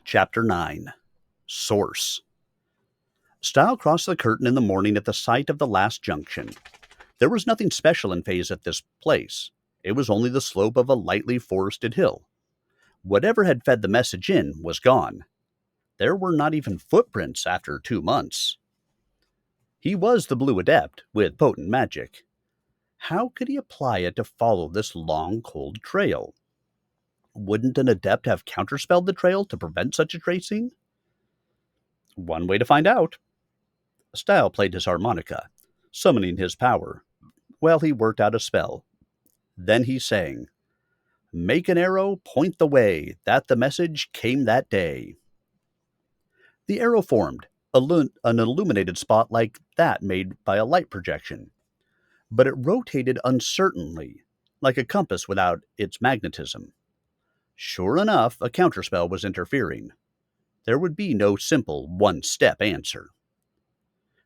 Chapter 9 Source. Stile crossed the curtain in the morning at the site of the last junction. There was nothing special in Phaze at this place. It was only the slope of a lightly forested hill. Whatever had fed the message in was gone. There were not even footprints after 2 months. He was the Blue Adept with potent magic. How could he apply it to follow this long, cold trail? Wouldn't an adept have counterspelled the trail to prevent such a tracing? One way to find out. Stile played his harmonica, summoning his power, while he worked out a spell. Then he sang, "Make an arrow, point the way, that the message came that day." The arrow formed, an illuminated spot like that made by a light projection. But it rotated uncertainly, like a compass without its magnetism. Sure enough, a counterspell was interfering. There would be no simple one-step answer.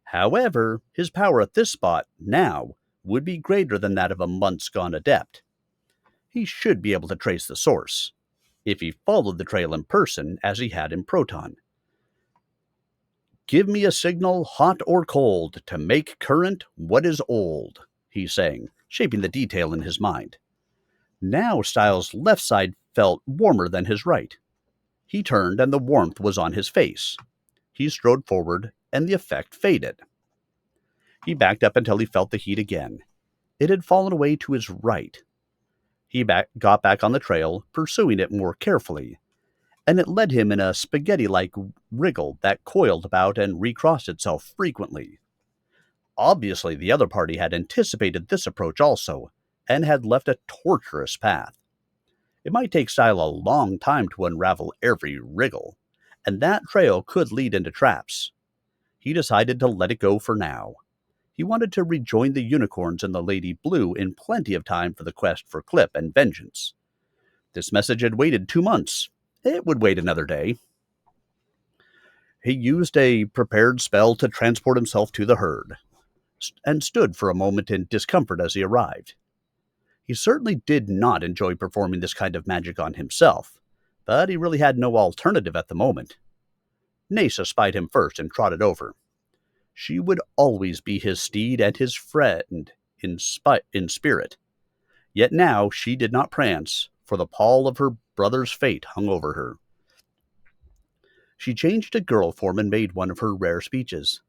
However, his power at this spot, now, would be greater than that of a months-gone adept. He should be able to trace the source, if he followed the trail in person as he had in Proton. "Give me a signal, hot or cold, to make current what is old," he sang, shaping the detail in his mind. Now Stile's left side felt warmer than his right. He turned, and the warmth was on his face. He strode forward, and the effect faded. He backed up until he felt the heat again. It had fallen away to his right. He got back on the trail, pursuing it more carefully, and it led him in a spaghetti-like wriggle that coiled about and recrossed itself frequently. Obviously, the other party had anticipated this approach also, and had left a tortuous path. It might take Stile a long time to unravel every wriggle, and that trail could lead into traps. He decided to let it go for now. He wanted to rejoin the unicorns and the Lady Blue in plenty of time for the quest for Clip and vengeance. This message had waited 2 months. It would wait another day. He used a prepared spell to transport himself to the herd, and stood for a moment in discomfort as he arrived. He certainly did not enjoy performing this kind of magic on himself, but he really had no alternative at the moment. Nasa spied him first and trotted over. She would always be his steed and his friend in spirit. Yet now she did not prance, for the pall of her brother's fate hung over her. She changed to girl form and made one of her rare speeches.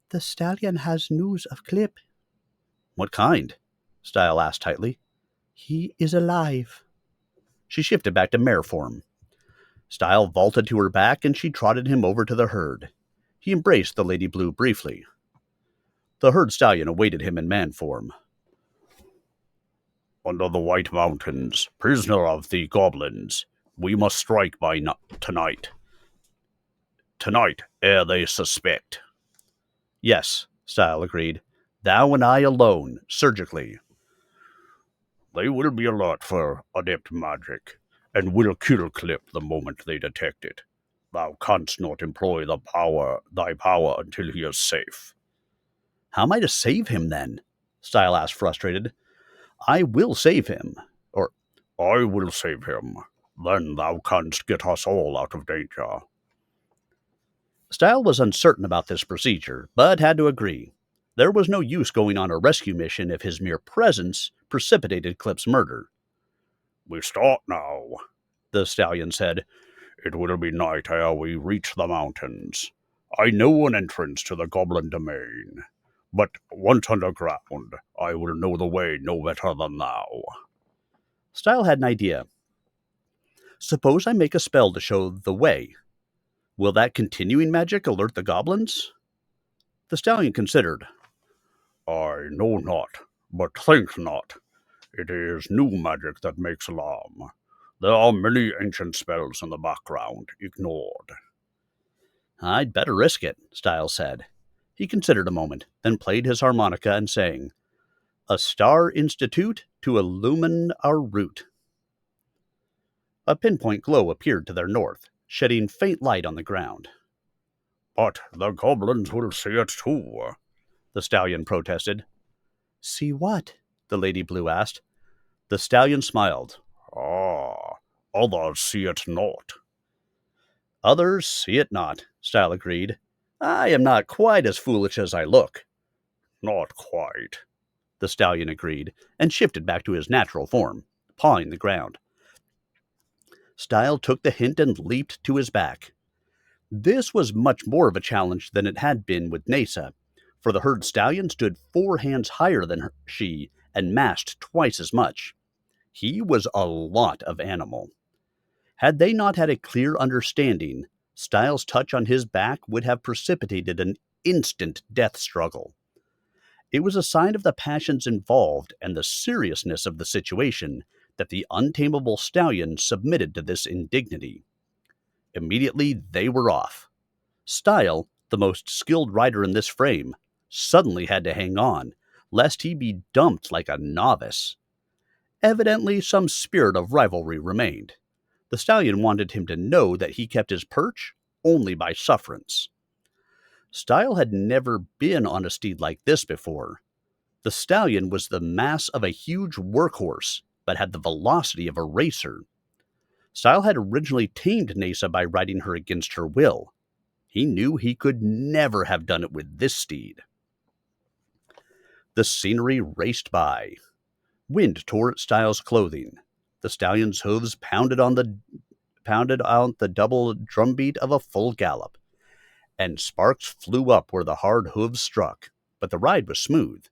"The stallion has news of Clip." "What kind?" Stile asked tightly. "He is alive." She shifted back to mare form. Stile vaulted to her back, and she trotted him over to the herd. He embraced the Lady Blue briefly. The herd stallion awaited him in man form. "Under the White Mountains, prisoner of the goblins, we must strike by tonight. Tonight, ere they suspect." "Yes," Stile agreed. "Thou and I alone, surgically." "They will be alert for adept magic, and will kill Clip the moment they detect it. Thou canst not employ thy power until he is safe." "How am I to save him, then?" Stile asked, frustrated. "I will save him. "I will save him. Then thou canst get us all out of danger." Stile was uncertain about this procedure, but had to agree. There was no use going on a rescue mission if his mere presence precipitated Clip's murder. "We start now," the stallion said. "It will be night ere we reach the mountains. I know an entrance to the goblin domain, but once underground, I will know the way no better than thou." Stile had an idea. "Suppose I make a spell to show the way. Will that continuing magic alert the goblins?" The stallion considered. "I know not, but think not. It is new magic that makes alarm. There are many ancient spells in the background, ignored." "I'd better risk it," Stile said. He considered a moment, then played his harmonica and sang, "A star institute to illumine our route." A pinpoint glow appeared to their north, shedding faint light on the ground. "But the goblins will see it too," the stallion protested. "See what?" the Lady Blue asked. The stallion smiled. Others see it not." Others see it not, Stile agreed. I am not quite as foolish as I look. Not quite, The stallion agreed, and shifted back to his natural form, pawing the ground. Stile took the hint and leaped to his back. This was much more of a challenge than it had been with Nasa, for the herd stallion stood 4 hands higher than she and massed twice as much. He was a lot of animal. Had they not had a clear understanding, Stile's touch on his back would have precipitated an instant death struggle. It was a sign of the passions involved and the seriousness of the situation that the untamable stallion submitted to this indignity. Immediately they were off. Stile, the most skilled rider in this frame, suddenly had to hang on, lest he be dumped like a novice. Evidently some spirit of rivalry remained. The stallion wanted him to know that he kept his perch only by sufferance. Stile had never been on a steed like this before. The stallion was the mass of a huge workhorse, but had the velocity of a racer. Stile had originally tamed Nasa by riding her against her will. He knew he could never have done it with this steed. The scenery raced by. Wind tore at Stile's clothing. The stallion's hooves pounded out the double drumbeat of a full gallop, and sparks flew up where the hard hooves struck, but the ride was smooth.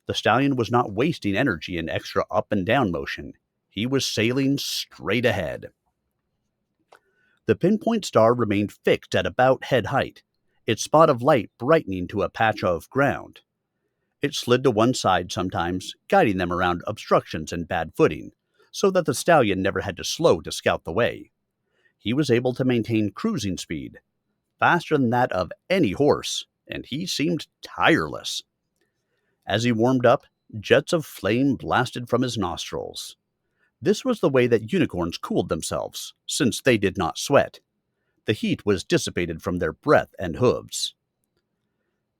The stallion was not wasting energy in extra up and down motion. He was sailing straight ahead. The pinpoint star remained fixed at about head height, its spot of light brightening to a patch of ground. It slid to one side sometimes, guiding them around obstructions and bad footing, so that the stallion never had to slow to scout the way. He was able to maintain cruising speed, faster than that of any horse, and he seemed tireless. As he warmed up, jets of flame blasted from his nostrils. This was the way that unicorns cooled themselves, since they did not sweat. The heat was dissipated from their breath and hooves.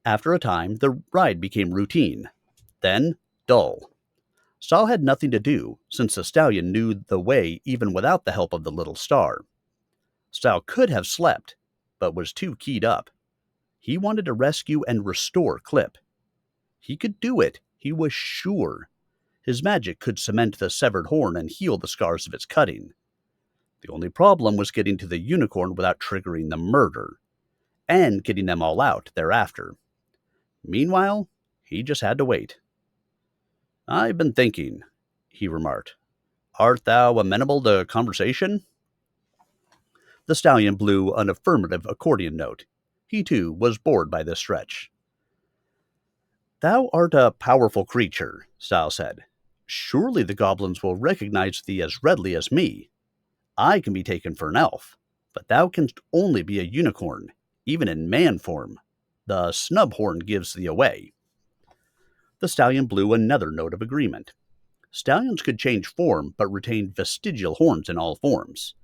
After a time, the ride became routine, then dull. Stile had nothing to do, since the stallion knew the way even without the help of the little star. Stile could have slept, but was too keyed up. He wanted to rescue and restore Clip. He could do it, he was sure. His magic could cement the severed horn and heal the scars of its cutting. The only problem was getting to the unicorn without triggering the murder, and getting them all out thereafter. Meanwhile, he just had to wait. "I've been thinking," he remarked. "Art thou amenable to conversation?" The stallion blew an affirmative accordion note. He, too, was bored by this stretch. "Thou art a powerful creature," Stile said. "Surely the goblins will recognize thee as readily as me. I can be taken for an elf, but thou canst only be a unicorn, even in man form. The snub horn gives thee away." The stallion blew another note of agreement. Stallions could change form, but retained vestigial horns in all forms.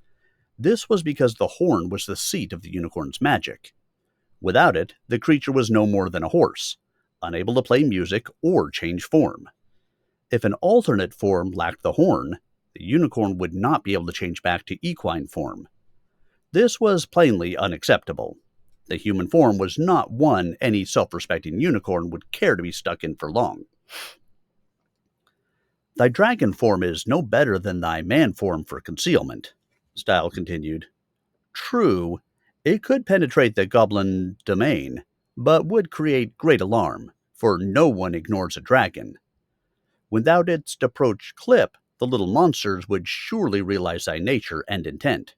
This was because the horn was the seat of the unicorn's magic. Without it, the creature was no more than a horse, unable to play music or change form. If an alternate form lacked the horn, the unicorn would not be able to change back to equine form. This was plainly unacceptable. The human form was not one any self-respecting unicorn would care to be stuck in for long. "Thy dragon form is no better than thy man form for concealment," Stile continued. "True, it could penetrate the goblin domain, but would create great alarm, for no one ignores a dragon. When thou didst approach Clip, the little monsters would surely realize thy nature and intent."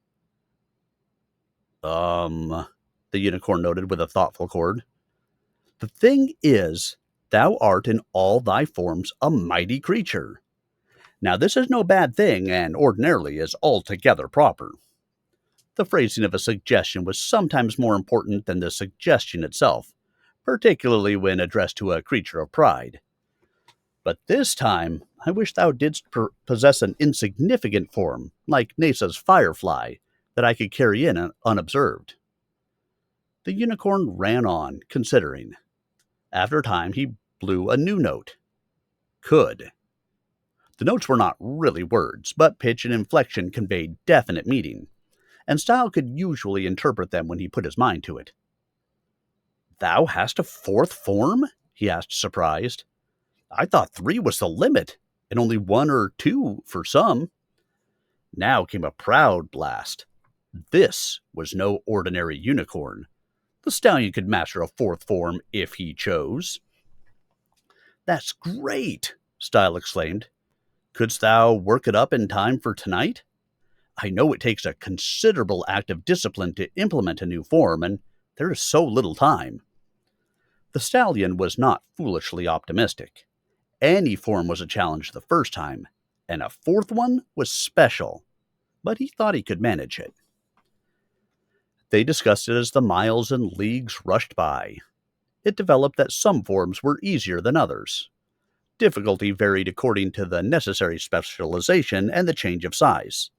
The unicorn noted with a thoughtful chord. "The thing is, thou art in all thy forms a mighty creature. Now this is no bad thing, and ordinarily is altogether proper." The phrasing of a suggestion was sometimes more important than the suggestion itself, particularly when addressed to a creature of pride. "But this time, I wish thou didst possess an insignificant form, like Nasa's firefly, that I could carry in unobserved." The unicorn ran on, considering. After a time, he blew a new note. "Could." The notes were not really words, but pitch and inflection conveyed definite meaning, and Stile could usually interpret them when he put his mind to it. "Thou hast a fourth form?" he asked, surprised. "I thought 3 was the limit, and only 1 or 2 for some." Now came a proud blast. This was no ordinary unicorn. The stallion could master a fourth form if he chose. "That's great!" Stile exclaimed. "Couldst thou work it up in time for tonight? I know it takes a considerable act of discipline to implement a new form, and there is so little time." The stallion was not foolishly optimistic. Any form was a challenge the first time, and a fourth one was special, but he thought he could manage it. They discussed it as the miles and leagues rushed by. It developed that some forms were easier than others. Difficulty varied according to the necessary specialization and the change of size.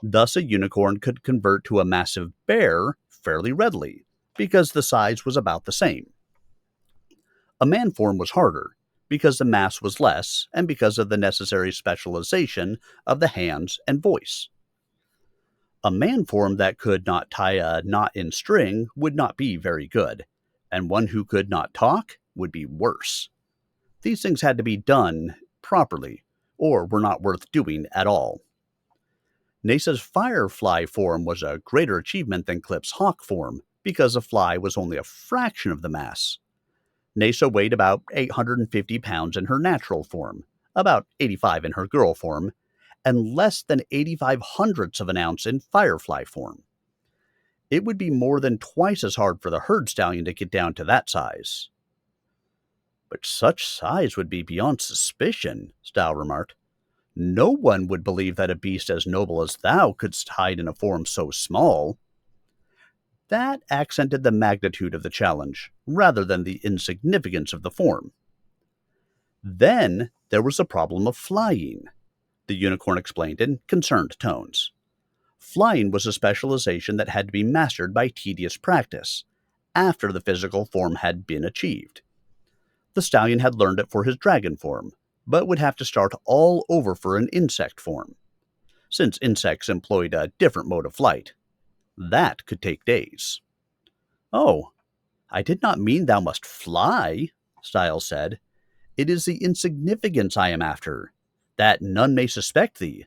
Thus, a unicorn could convert to a massive bear fairly readily, because the size was about the same. A man form was harder, because the mass was less, and because of the necessary specialization of the hands and voice. A man form that could not tie a knot in string would not be very good, and one who could not talk would be worse. These things had to be done properly, or were not worth doing at all. Nesa's firefly form was a greater achievement than Clip's hawk form, because a fly was only a fraction of the mass. Nesa weighed about 850 pounds in her natural form, about 85 in her girl form, and less than 85 hundredths of an ounce in firefly form. It would be more than twice as hard for the herd stallion to get down to that size. "But such size would be beyond suspicion," Stile remarked. "No one would believe that a beast as noble as thou couldst hide in a form so small." That accented the magnitude of the challenge, rather than the insignificance of the form. Then there was the problem of flying, the unicorn explained in concerned tones. Flying was a specialization that had to be mastered by tedious practice, after the physical form had been achieved. The stallion had learned it for his dragon form, but would have to start all over for an insect form, since insects employed a different mode of flight. That could take days. "Oh, I did not mean thou must fly," Stile said. "It is the insignificance I am after, that none may suspect thee.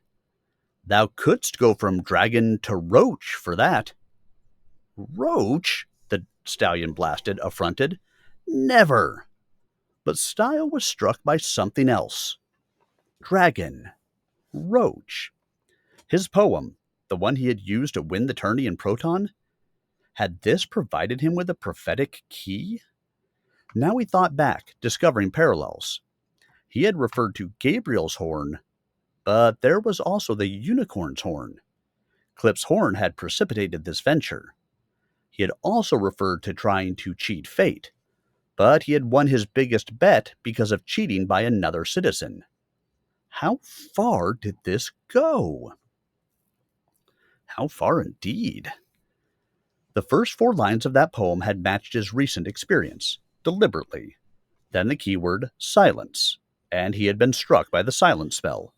Thou couldst go from dragon to roach for that." "Roach?" the stallion blasted, affronted. "Never!" But Stile was struck by something else. Dragon. Roach. His poem, the one he had used to win the tourney in Proton, had this provided him with a prophetic key? Now he thought back, discovering parallels. He had referred to Gabriel's horn, but there was also the unicorn's horn. Clip's horn had precipitated this venture. He had also referred to trying to cheat fate, but he had won his biggest bet because of cheating by another citizen. How far did this go? How far indeed? The first 4 lines of that poem had matched his recent experience, deliberately. Then the keyword silence, and he had been struck by the silence spell.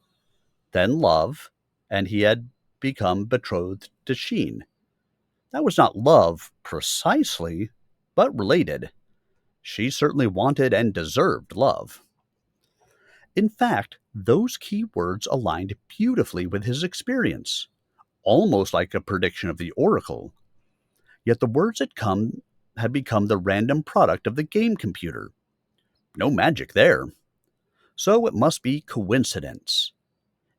Then love, and he had become betrothed to Sheen. That was not love precisely, but related. She certainly wanted and deserved love. In fact, those key words aligned beautifully with his experience, almost like a prediction of the oracle. Yet the words had become the random product of the game computer. No magic there. So it must be coincidence.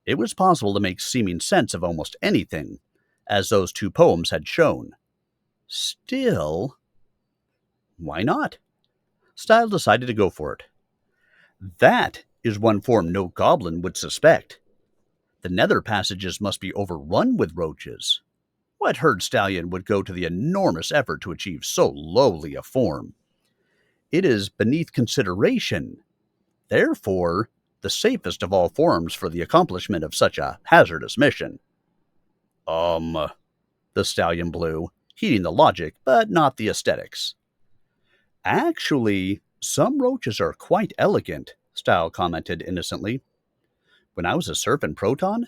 It was possible to make seeming sense of almost anything, as those 2 poems had shown. Still, why not? Stile decided to go for it. That is one form no goblin would suspect. The nether passages must be overrun with roaches. What herd stallion would go to the enormous effort to achieve so lowly a form? It is beneath consideration, therefore the safest of all forms for the accomplishment of such a hazardous mission. The stallion blew, heeding the logic, but not the aesthetics. "Actually, some roaches are quite elegant," Stile commented innocently. "When I was a serf in Proton,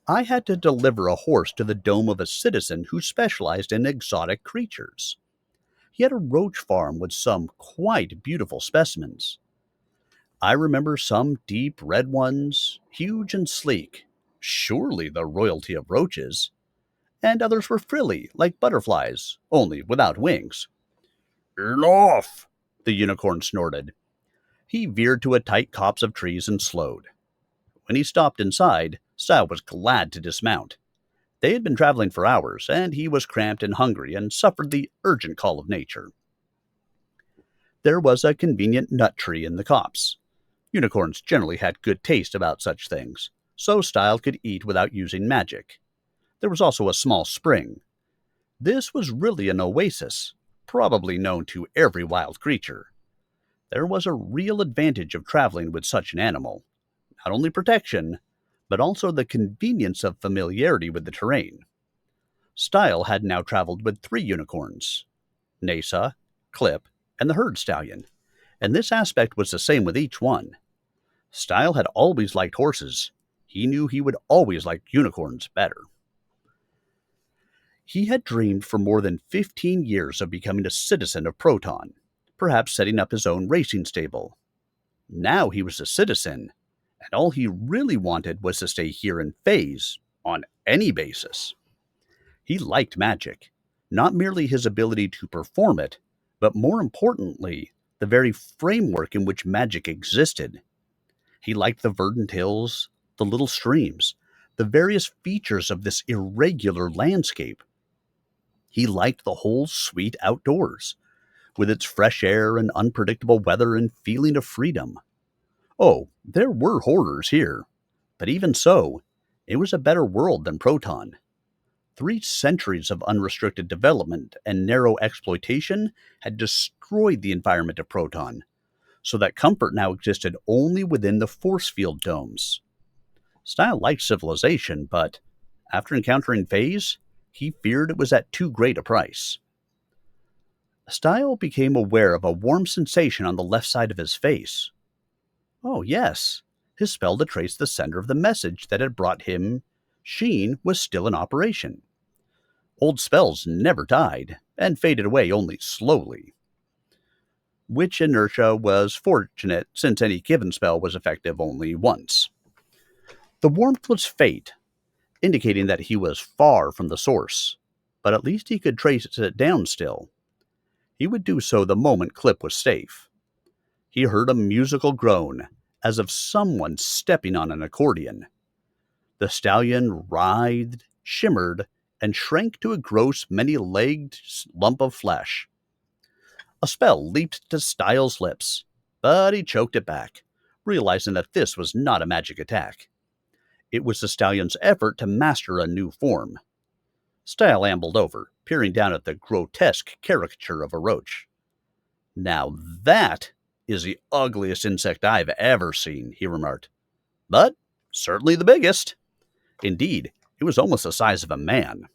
I had to deliver a horse to the dome of a citizen who specialized in exotic creatures. He had a roach farm with some quite beautiful specimens. I remember some deep red ones, huge and sleek, surely the royalty of roaches, and others were frilly, like butterflies, only without wings. Enough! The unicorn snorted. He veered to a tight copse of trees and slowed. When he stopped inside, Stile was glad to dismount. They had been traveling for hours, and he was cramped and hungry and suffered the urgent call of nature. There was a convenient nut tree in the copse. Unicorns generally had good taste about such things, so Stile could eat without using magic. There was also a small spring. This was really an oasis, probably known to every wild creature. There was a real advantage of traveling with such an animal. Not only protection, but also the convenience of familiarity with the terrain. Stile had now traveled with 3 unicorns, Nasa, Clip, and the herd stallion, and this aspect was the same with each one. Stile had always liked horses. He knew he would always like unicorns better. He had dreamed for more than 15 years of becoming a citizen of Proton, perhaps setting up his own racing stable. Now he was a citizen, and all he really wanted was to stay here in Phaze on any basis. He liked magic, not merely his ability to perform it, but more importantly, the very framework in which magic existed. He liked the verdant hills, the little streams, the various features of this irregular landscape. He liked the whole sweet outdoors, with its fresh air and unpredictable weather and feeling of freedom. Oh, there were horrors here, but even so, it was a better world than Proton. 3 centuries of unrestricted development and narrow exploitation had destroyed the environment of Proton, so that comfort now existed only within the force field domes. Stile liked civilization, but after encountering Phaze, he feared it was at too great a price. Stile became aware of a warm sensation on the left side of his face. Oh, yes, his spell to trace the sender of the message that had brought him Sheen was still in operation. Old spells never died, and faded away only slowly. Which inertia was fortunate, since any given spell was effective only once. The warmth was faint, indicating that he was far from the source, but at least he could trace it down still. He would do so the moment Clip was safe. He heard a musical groan, as of someone stepping on an accordion. The stallion writhed, shimmered, and shrank to a gross, many-legged lump of flesh. A spell leaped to Stile's lips, but he choked it back, realizing that this was not a magic attack. It was the stallion's effort to master a new form. Stile ambled over, peering down at the grotesque caricature of a roach. Now that is the ugliest insect I've ever seen, he remarked. But certainly the biggest. Indeed, it was almost the size of a man.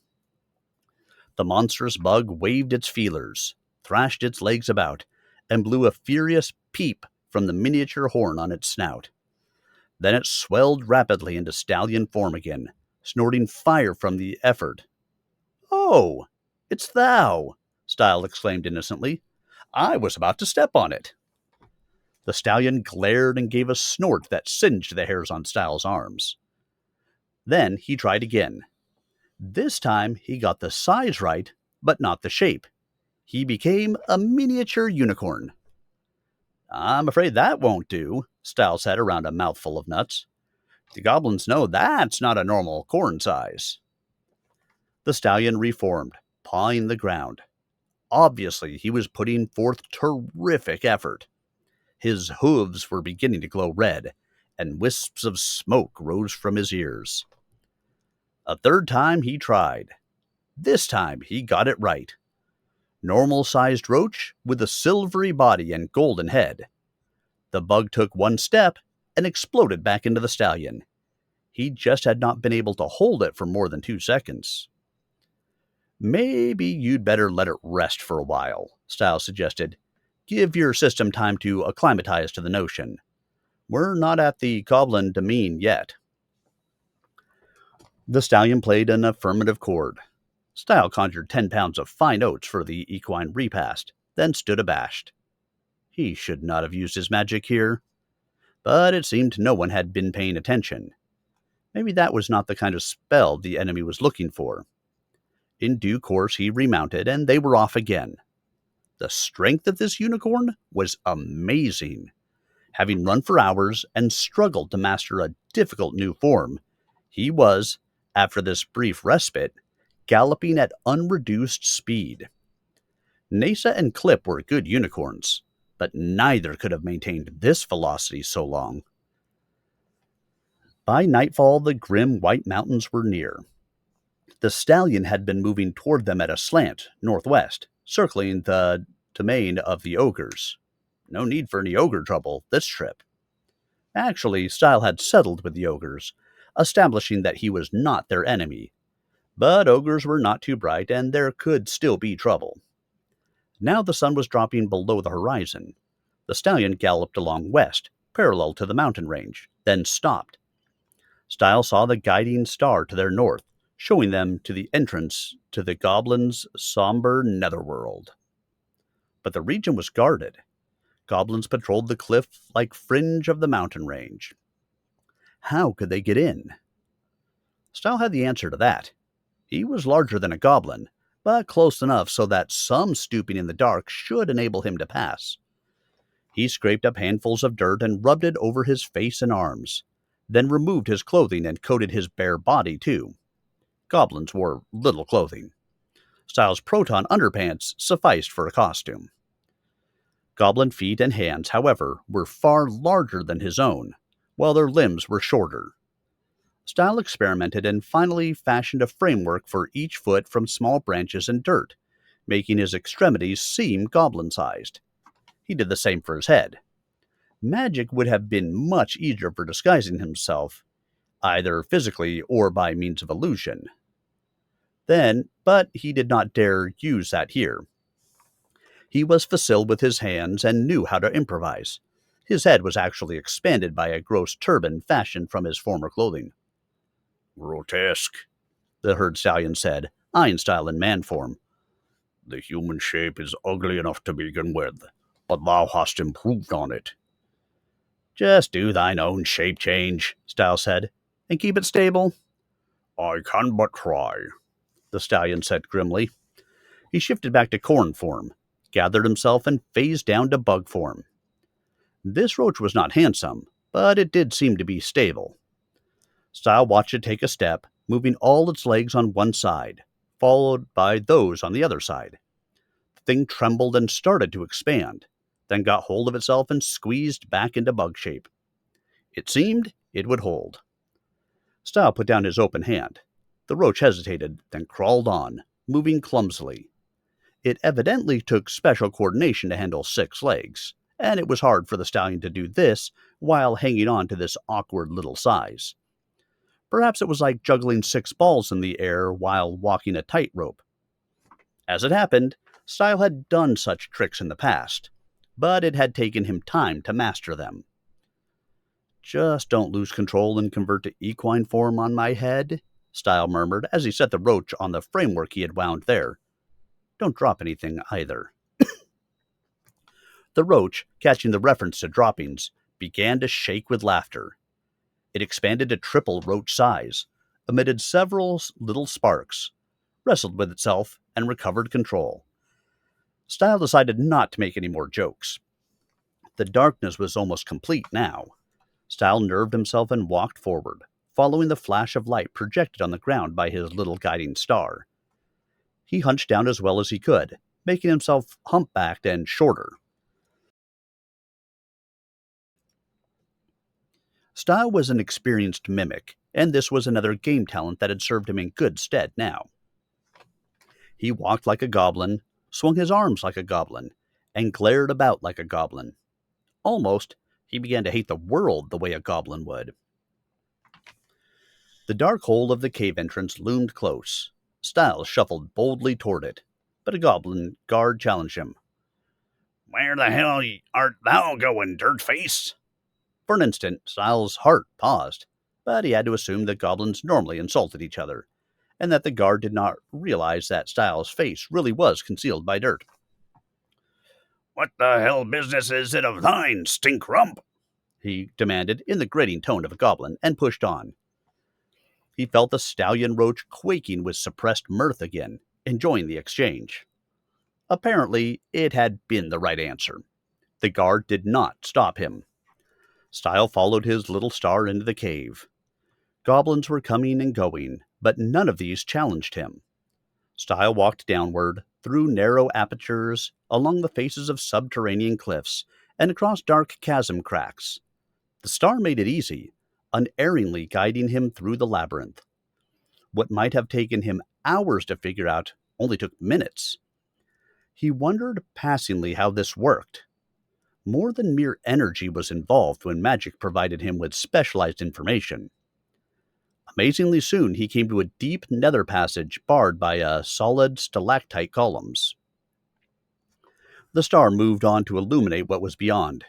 The monstrous bug waved its feelers, thrashed its legs about, and blew a furious peep from the miniature horn on its snout. Then it swelled rapidly into stallion form again, snorting fire from the effort. "Oh, it's thou!" Stile exclaimed innocently. "I was about to step on it." The stallion glared and gave a snort that singed the hairs on Stile's arms. Then he tried again. This time he got the size right, but not the shape. He became a miniature unicorn. "I'm afraid that won't do," Stile said around a mouthful of nuts. "The goblins know that's not a normal corn size." The stallion reformed, pawing the ground. Obviously, he was putting forth terrific effort. His hooves were beginning to glow red, and wisps of smoke rose from his ears. A third time he tried. This time he got it right. Normal-sized roach with a silvery body and golden head. The bug took one step and exploded back into the stallion. He just had not been able to hold it for more than 2 seconds. "Maybe you'd better let it rest for a while," Stile suggested. "Give your system time to acclimatize to the notion. We're not at the goblin demesne yet." The stallion played an affirmative chord. Stile conjured 10 pounds of fine oats for the equine repast, then stood abashed. He should not have used his magic here, but it seemed no one had been paying attention. Maybe that was not the kind of spell the enemy was looking for. In due course, he remounted, and they were off again. The strength of this unicorn was amazing. Having run for hours and struggled to master a difficult new form, he was, after this brief respite, galloping at unreduced speed. Nasa and Clip were good unicorns, but neither could have maintained this velocity so long. By nightfall, the grim white mountains were near. The stallion had been moving toward them at a slant, northwest, circling the domain of the ogres. No need for any ogre trouble this trip. Actually, Stile had settled with the ogres, establishing that he was not their enemy. But ogres were not too bright, and there could still be trouble. Now the sun was dropping below the horizon. The stallion galloped along west, parallel to the mountain range, then stopped. Stile saw the guiding star to their north, showing them to the entrance to the goblins' somber netherworld. But the region was guarded. Goblins patrolled the cliff-like fringe of the mountain range. How could they get in? Stile had the answer to that. He was larger than a goblin, but close enough so that some stooping in the dark should enable him to pass. He scraped up handfuls of dirt and rubbed it over his face and arms, then removed his clothing and coated his bare body too. Goblins wore little clothing. Stile's Proton underpants sufficed for a costume. Goblin feet and hands, however, were far larger than his own, while their limbs were shorter. Stile experimented and finally fashioned a framework for each foot from small branches and dirt, making his extremities seem goblin-sized. He did the same for his head. Magic would have been much easier for disguising himself, either physically or by means of illusion. But he did not dare use that here. He was facile with his hands and knew how to improvise. His head was actually expanded by a gross turban fashioned from his former clothing. Grotesque, the herd stallion said, eyeing Stile in man form. The human shape is ugly enough to begin with, but thou hast improved on it. Just do thine own shape change, Stile said, and keep it stable. I can but try, the stallion said grimly. He shifted back to corn form, gathered himself, and phased down to bug form. This roach was not handsome, but it did seem to be stable. Stile watched it take a step, moving all its legs on one side, followed by those on the other side. The thing trembled and started to expand, then got hold of itself and squeezed back into bug shape. It seemed it would hold. Stile put down his open hand. The roach hesitated, then crawled on, moving clumsily. It evidently took special coordination to handle 6 legs, and it was hard for the stallion to do this while hanging on to this awkward little size. Perhaps it was like juggling 6 balls in the air while walking a tightrope. As it happened, Stile had done such tricks in the past, but it had taken him time to master them. Just don't lose control and convert to equine form on my head, Stile murmured as he set the roach on the framework he had wound there. Don't drop anything either. The roach, catching the reference to droppings, began to shake with laughter. It expanded to triple roach size, emitted several little sparks, wrestled with itself, and recovered control. Stile decided not to make any more jokes. The darkness was almost complete now. Stile nerved himself and walked forward, following the flash of light projected on the ground by his little guiding star. He hunched down as well as he could, making himself humpbacked and shorter. Stile was an experienced mimic, and this was another game talent that had served him in good stead now. He walked like a goblin, swung his arms like a goblin, and glared about like a goblin. Almost, he began to hate the world the way a goblin would. The dark hole of the cave entrance loomed close. Stile shuffled boldly toward it, but a goblin guard challenged him. Where the hell art thou going, Dirtface? For an instant, Stile's heart paused. but he had to assume that goblins normally insulted each other, and that the guard did not realize that Stile's face really was concealed by dirt. "What the hell business is it of thine, stink rump?" he demanded in the grating tone of a goblin, and pushed on. He felt the stallion roach quaking with suppressed mirth again, enjoying the exchange. Apparently, it had been the right answer. The guard did not stop him. Stile followed his little star into the cave. Goblins were coming and going, but none of these challenged him. Stile walked downward, through narrow apertures, along the faces of subterranean cliffs, and across dark chasm cracks. The star made it easy, unerringly guiding him through the labyrinth. What might have taken him hours to figure out only took minutes. He wondered passingly how this worked. More than mere energy was involved when magic provided him with specialized information. Amazingly soon, he came to a deep nether passage barred by solid stalactite columns. The star moved on to illuminate what was beyond.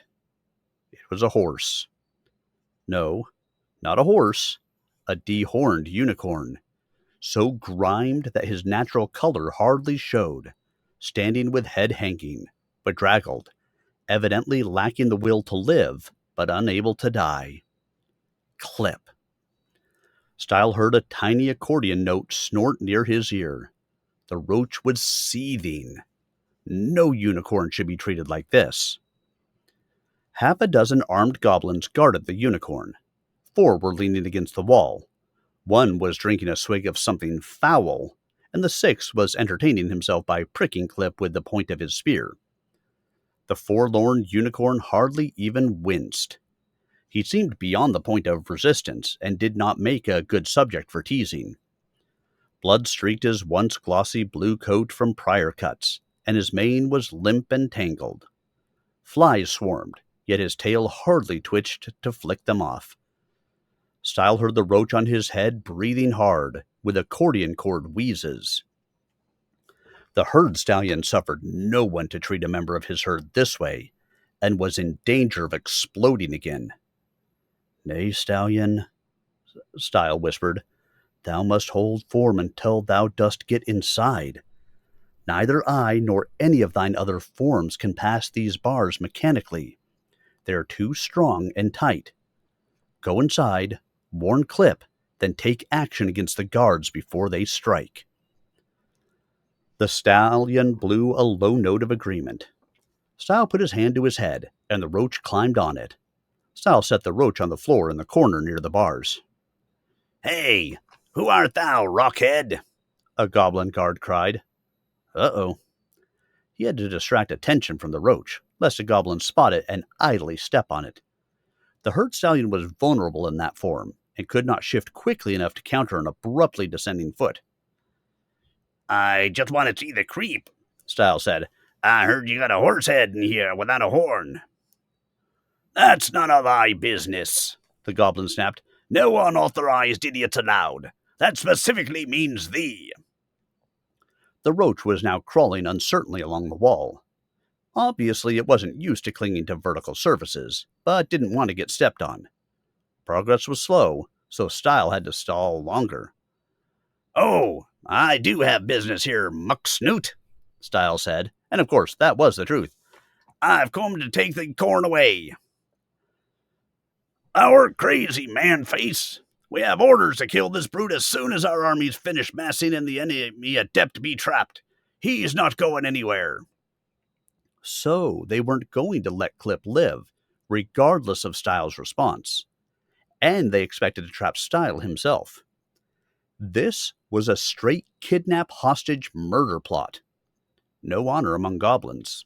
It was a horse. No, not a horse, a dehorned unicorn, so grimed that his natural color hardly showed, standing with head hanging, bedraggled, evidently lacking the will to live, but unable to die. Clip. Stile heard a tiny accordion note snort near his ear. The roach was seething. No unicorn should be treated like this. Half a dozen armed goblins guarded the unicorn. 4 were leaning against the wall. 1 was drinking a swig of something foul, and the 6th was entertaining himself by pricking Clip with the point of his spear. The forlorn unicorn hardly even winced. He seemed beyond the point of resistance, and did not make a good subject for teasing. Blood streaked his once glossy blue coat from prior cuts, and his mane was limp and tangled. Flies swarmed, yet his tail hardly twitched to flick them off. Stile heard the roach on his head breathing hard, with accordion cord wheezes. The herd stallion suffered no one to treat a member of his herd this way, and was in danger of exploding again. "Nay, stallion," Stile whispered, "thou must hold form until thou dost get inside. Neither I nor any of thine other forms can pass these bars mechanically. They are too strong and tight. Go inside, warn Clip, then take action against the guards before they strike." The stallion blew a low note of agreement. Stile put his hand to his head, and the roach climbed on it. Stile set the roach on the floor in the corner near the bars. "Hey, who art thou, rockhead?" a goblin guard cried. Uh-oh. He had to distract attention from the roach, lest a goblin spot it and idly step on it. The herd stallion was vulnerable in that form, and could not shift quickly enough to counter an abruptly descending foot. "I just want to see the creep," Stile said. "I heard you got a horse head in here without a horn." "That's none of thy business," the goblin snapped. "No unauthorized idiots allowed. That specifically means thee." The roach was now crawling uncertainly along the wall. Obviously, it wasn't used to clinging to vertical surfaces, but didn't want to get stepped on. Progress was slow, so Stile had to stall longer. "Oh, I do have business here, muck snoot," Stile said, and of course that was the truth. "I've come to take the corn away." "Our crazy, man-face. We have orders to kill this brute as soon as our armies finish massing and the enemy adept be trapped. He's not going anywhere." So they weren't going to let Clip live, regardless of Stile's response. And they expected to trap Stile himself. This was a straight kidnap hostage murder plot. No honor among goblins.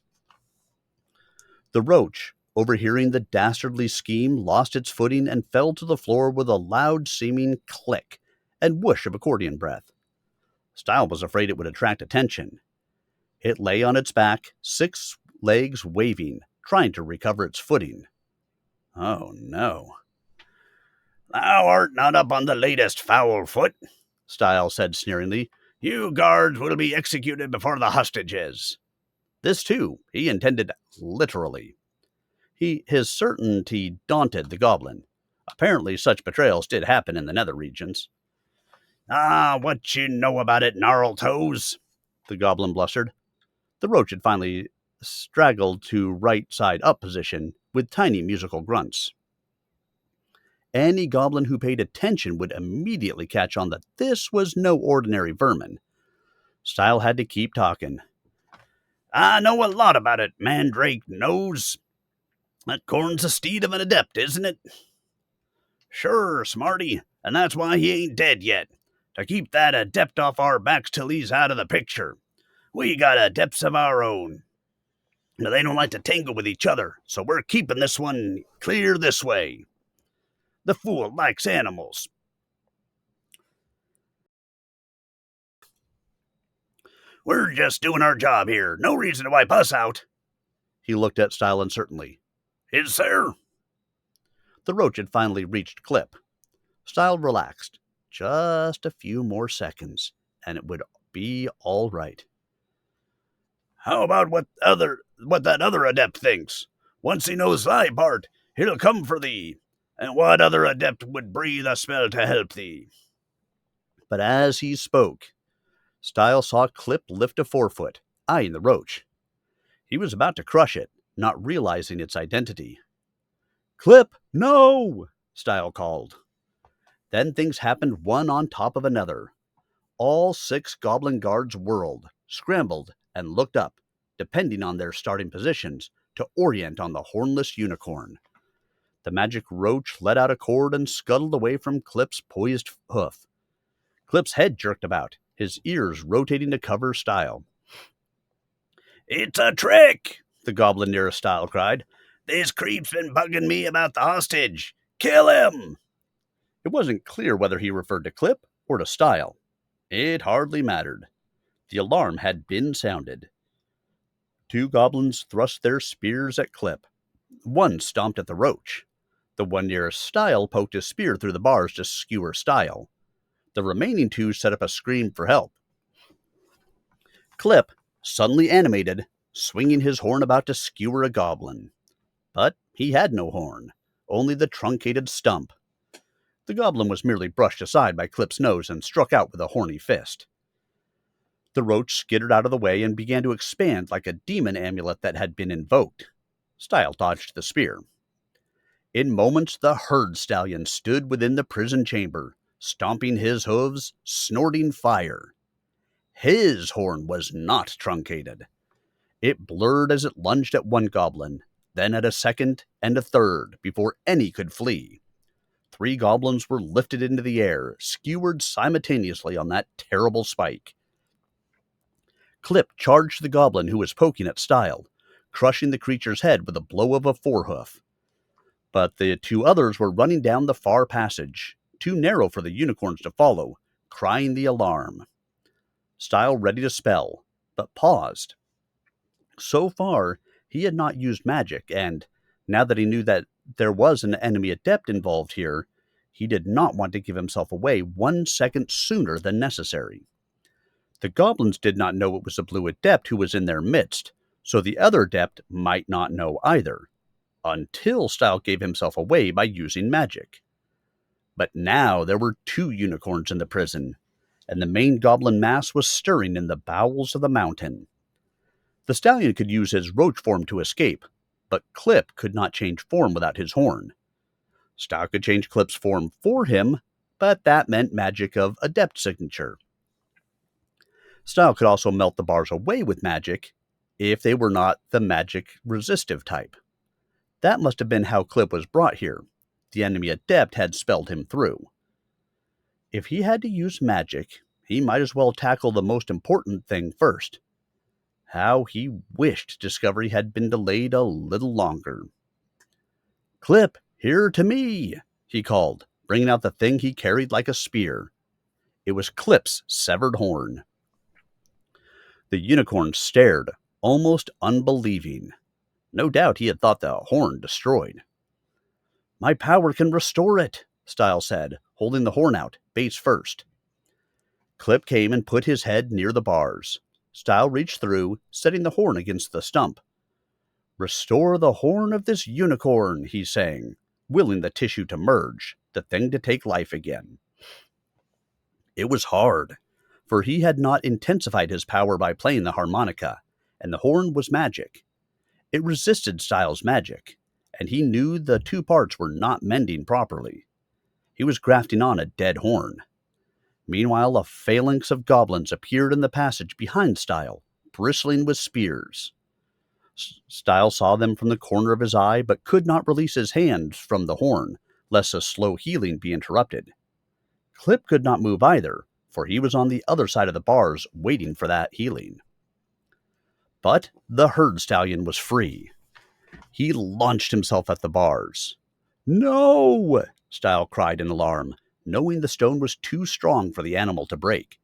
The roach, overhearing the dastardly scheme, lost its footing and fell to the floor with a loud-seeming click and whoosh of accordion breath. Stile was afraid it would attract attention. It lay on its back, 6 legs waving, trying to recover its footing. Oh no. "Thou art not up on the latest, foul foot," Stile said sneeringly. "You guards will be executed before the hostages." This, too, he intended literally. His certainty daunted the goblin. Apparently, such betrayals did happen in the nether regions. Ah, what you know about it, gnarl toes? The goblin blustered. The roach had finally straggled to right side up position with tiny musical grunts. Any goblin who paid attention would immediately catch on that this was no ordinary vermin. Stile had to keep talking. I know a lot about it, Mandrake Nose. That corn's a steed of an adept, isn't it? Sure, Smarty, and that's why he ain't dead yet. To keep that adept off our backs till he's out of the picture. We got adepts of our own. Now, they don't like to tangle with each other, so we're keeping this one clear this way. The fool likes animals. We're just doing our job here. No reason to wipe us out. He looked at Stile uncertainly. Is there? The roach had finally reached Clip. Stile relaxed. Just a few more seconds, and it would be all right. How about what that other adept thinks? Once he knows thy part, he'll come for thee. And what other adept would breathe a spell to help thee? But as he spoke, Stile saw Clip lift a forefoot, eyeing the roach. He was about to crush it, not realizing its identity. Clip, no! Stile called. Then things happened one on top of another. All 6 goblin guards whirled, scrambled, and looked up, depending on their starting positions, to orient on the hornless unicorn. The magic roach let out a cord and scuttled away from Clip's poised hoof. Clip's head jerked about, his ears rotating to cover Stile. It's a trick, the goblin nearest Stile cried. This creep's been bugging me about the hostage. Kill him! It wasn't clear whether he referred to Clip or to Stile. It hardly mattered. The alarm had been sounded. 2 goblins thrust their spears at Clip. One stomped at the roach. The one nearest Stile poked his spear through the bars to skewer Stile. The remaining 2 set up a scream for help. Clip, suddenly animated, swinging his horn about to skewer a goblin. But he had no horn, only the truncated stump. The goblin was merely brushed aside by Clip's nose and struck out with a horny fist. The roach skittered out of the way and began to expand like a demon amulet that had been invoked. Stile dodged the spear. In moments, the herd stallion stood within the prison chamber, stomping his hooves, snorting fire. His horn was not truncated. It blurred as it lunged at one goblin, then at a second and a third, before any could flee. 3 goblins were lifted into the air, skewered simultaneously on that terrible spike. Clip charged the goblin who was poking at Stile, crushing the creature's head with a blow of a forehoof. But the 2 others were running down the far passage, too narrow for the unicorns to follow, crying the alarm. Stile ready to spell, but paused. So far, he had not used magic, and now that he knew that there was an enemy adept involved here, he did not want to give himself away 1 second sooner than necessary. The goblins did not know it was a blue adept who was in their midst, so the other adept might not know either, until Stile gave himself away by using magic. But now there were 2 unicorns in the prison, and the main goblin mass was stirring in the bowels of the mountain. The stallion could use his roach form to escape, but Clip could not change form without his horn. Stile could change Clip's form for him, but that meant magic of adept signature. Stile could also melt the bars away with magic, if they were not the magic resistive type. That must have been how Clip was brought here. The enemy adept had spelled him through. If he had to use magic, he might as well tackle the most important thing first. How he wished discovery had been delayed a little longer. Clip, here to me, he called, bringing out the thing he carried like a spear. It was Clip's severed horn. The unicorn stared, almost unbelieving. No doubt he had thought the horn destroyed. My power can restore it, Stile said, holding the horn out, base first. Clip came and put his head near the bars. Stile reached through, setting the horn against the stump. Restore the horn of this unicorn, he sang. willing the tissue to merge, the thing to take life again. It was hard, for he had not intensified his power by playing the harmonica, and the horn was magic. It resisted Stile's magic, and he knew the two parts were not mending properly. He was grafting on a dead horn. Meanwhile, a phalanx of goblins appeared in the passage behind Stile, bristling with spears. Stile saw them from the corner of his eye, but could not release his hands from the horn, lest a slow healing be interrupted. Clip could not move either, for he was on the other side of the bars waiting for that healing. But the herd stallion was free. He launched himself at the bars. "No!" Stile cried in alarm, knowing the stone was too strong for the animal to break.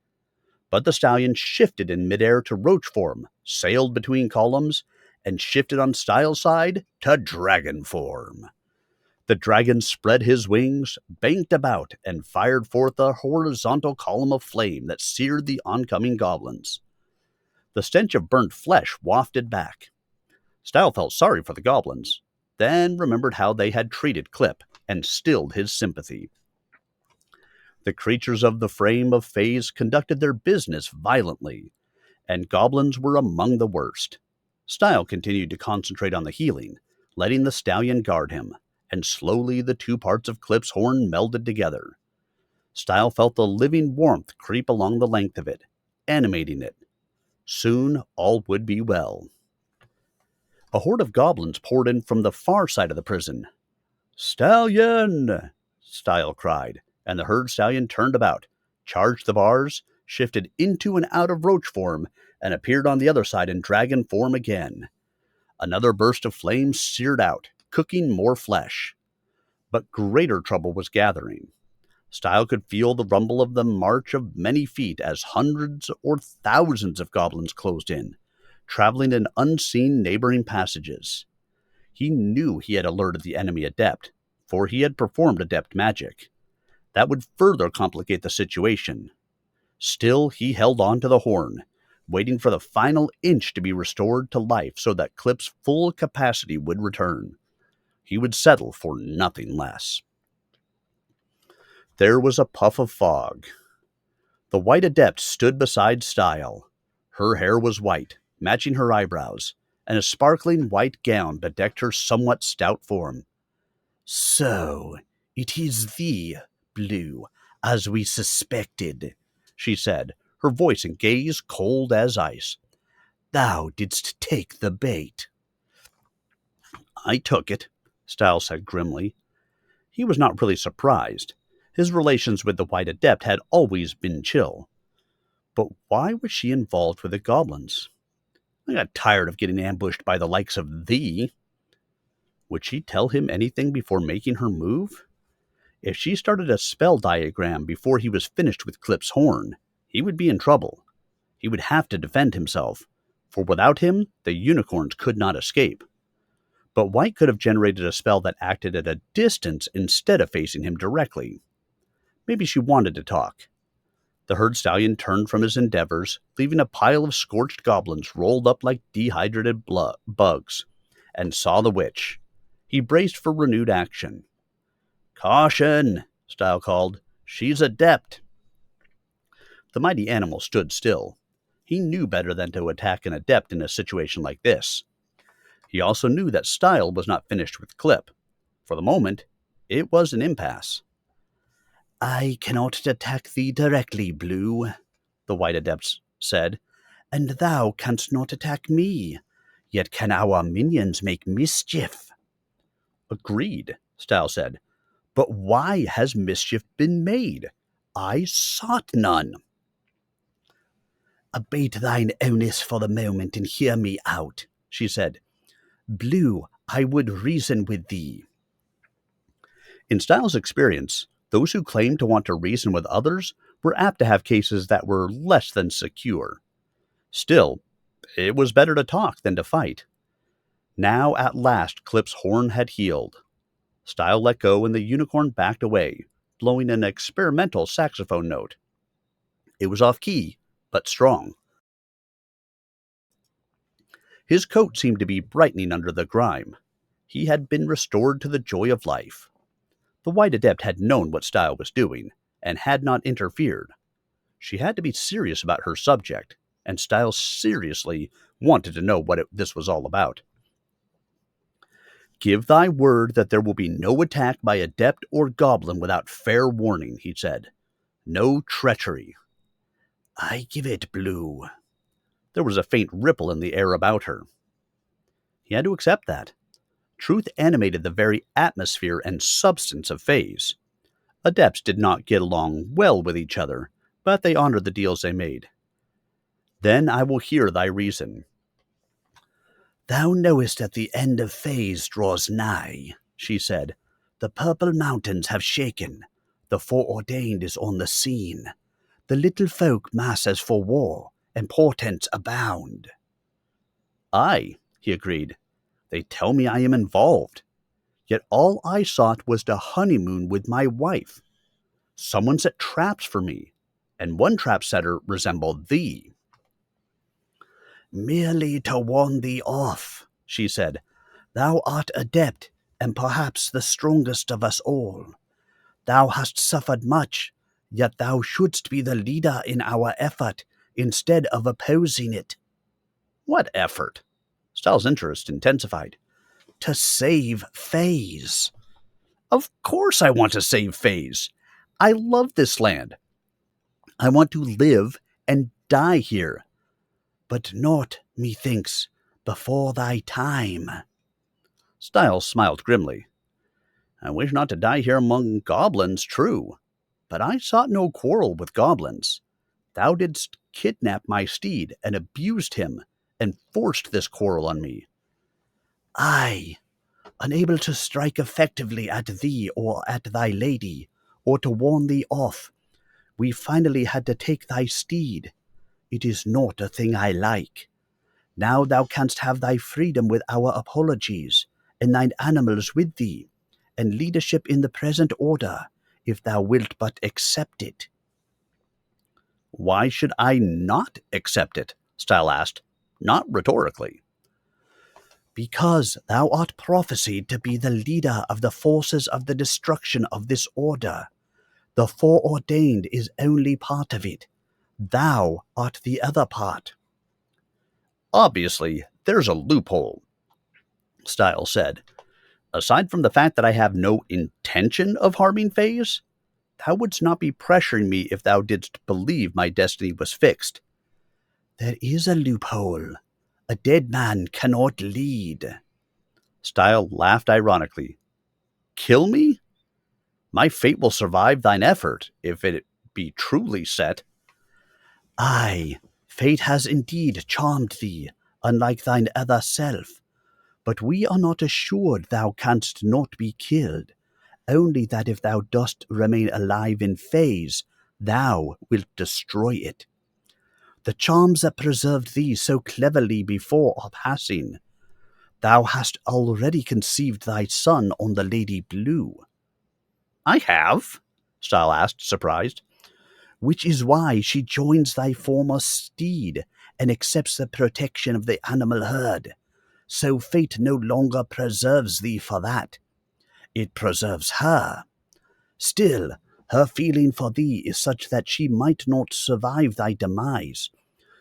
But the stallion shifted in midair to roach form, sailed between columns, and shifted on Stile's side to dragon form. The dragon spread his wings, banked about, and fired forth a horizontal column of flame that seared the oncoming goblins. The stench of burnt flesh wafted back. Stile felt sorry for the goblins, then remembered how they had treated Clip, and stilled his sympathy. The creatures of the frame of Phaze conducted their business violently, and goblins were among the worst. Stile continued to concentrate on the healing, letting the stallion guard him, and slowly the two parts of Clip's horn melded together. Stile felt the living warmth creep along the length of it, animating it. Soon all would be well. A horde of goblins poured in from the far side of the prison. "Stallion!" Stile cried, and the herd stallion turned about, charged the bars, shifted into and out of roach form, and appeared on the other side in dragon form again. Another burst of flame seared out, cooking more flesh. But greater trouble was gathering. Stile could feel the rumble of the march of many feet as hundreds or thousands of goblins closed in, traveling in unseen neighboring passages. He knew he had alerted the enemy adept, for he had performed adept magic. That would further complicate the situation. Still, he held on to the horn, waiting for the final inch to be restored to life so that Clip's full capacity would return. He would settle for nothing less. There was a puff of fog. The white adept stood beside Stile. Her hair was white, matching her eyebrows, and a sparkling white gown bedecked her somewhat stout form. "So, it is thee, Blue, as we suspected," she said, her voice and gaze cold as ice. "Thou didst take the bait." "I took it," Stile said grimly. He was not really surprised. His relations with the White Adept had always been chill. But why was she involved with the goblins? "I got tired of getting ambushed by the likes of thee." Would she tell him anything before making her move? If she started a spell diagram before he was finished with Clip's horn, he would be in trouble. He would have to defend himself, for without him, the unicorns could not escape. But White could have generated a spell that acted at a distance instead of facing him directly. Maybe she wanted to talk. The herd stallion turned from his endeavors, leaving a pile of scorched goblins rolled up like dehydrated bugs, and saw the witch. He braced for renewed action. "Caution!" Stile called. "She's adept." The mighty animal stood still. He knew better than to attack an adept in a situation like this. He also knew that Stile was not finished with Clip. For the moment, it was an impasse. "I cannot attack thee directly, Blue," the white adept said, "and thou canst not attack me. Yet can our minions make mischief." "Agreed," Stile said. "But why has mischief been made? I sought none." "Abate thine owness for the moment and hear me out," she said. "Blue, I would reason with thee." In Stile's experience, those who claimed to want to reason with others were apt to have cases that were less than secure. Still, it was better to talk than to fight. Now, at last, Clip's horn had healed. Stile let go and the unicorn backed away, blowing an experimental saxophone note. It was off-key, but strong. His coat seemed to be brightening under the grime. He had been restored to the joy of life. The White Adept had known what Stile was doing, and had not interfered. She had to be serious about her subject, and Stile seriously wanted to know what this was all about. "Give thy word that there will be no attack by adept or goblin without fair warning," he said. "No treachery." "I give it, Blue." There was a faint ripple in the air about her. He had to accept that. Truth animated the very atmosphere and substance of Phaze. Adepts did not get along well with each other, but they honored the deals they made. "Then I will hear thy reason." "Thou knowest that the end of Phaze draws nigh," she said. "The purple mountains have shaken. The foreordained is on the scene. The little folk mass as for war, and portents abound." "Aye," he agreed. "They tell me I am involved. Yet all I sought was to honeymoon with my wife. Someone set traps for me, and one trap setter resembled thee." "Merely to warn thee off," she said. "Thou art adept, and perhaps the strongest of us all. Thou hast suffered much, yet thou shouldst be the leader in our effort, instead of opposing it." "What effort?" Stile's interest intensified. "To save Phaze." "Of course I want to save Phaze. I love this land. I want to live and die here. But not, methinks, before thy time." Stile smiled grimly. "I wish not to die here among goblins, true. But I sought no quarrel with goblins. Thou didst kidnap my steed and abused him, and forced this quarrel on me." "Aye, unable to strike effectively at thee or at thy lady, or to warn thee off, we finally had to take thy steed. It is not a thing I like. Now thou canst have thy freedom with our apologies, and thine animals with thee, and leadership in the present order, if thou wilt but accept it." "Why should I not accept it?" Stile asked, not rhetorically. "Because thou art prophesied to be the leader of the forces of the destruction of this order. The foreordained is only part of it. Thou art the other part." "Obviously, there's a loophole," Stile said. "Aside from the fact that I have no intention of harming Phaze, thou wouldst not be pressuring me if thou didst believe my destiny was fixed." "There is a loophole. A dead man cannot lead." Stile laughed ironically. "Kill me? My fate will survive thine effort, if it be truly set." "Aye, fate has indeed charmed thee, unlike thine other self. But we are not assured thou canst not be killed, only that if thou dost remain alive in Phaze, thou wilt destroy it. The charms that preserved thee so cleverly before are passing. Thou hast already conceived thy son on the Lady Blue." "I have?" Stile asked, surprised. "Which is why she joins thy former steed, and accepts the protection of the animal herd. So fate no longer preserves thee for that. It preserves her. Still, her feeling for thee is such that she might not survive thy demise,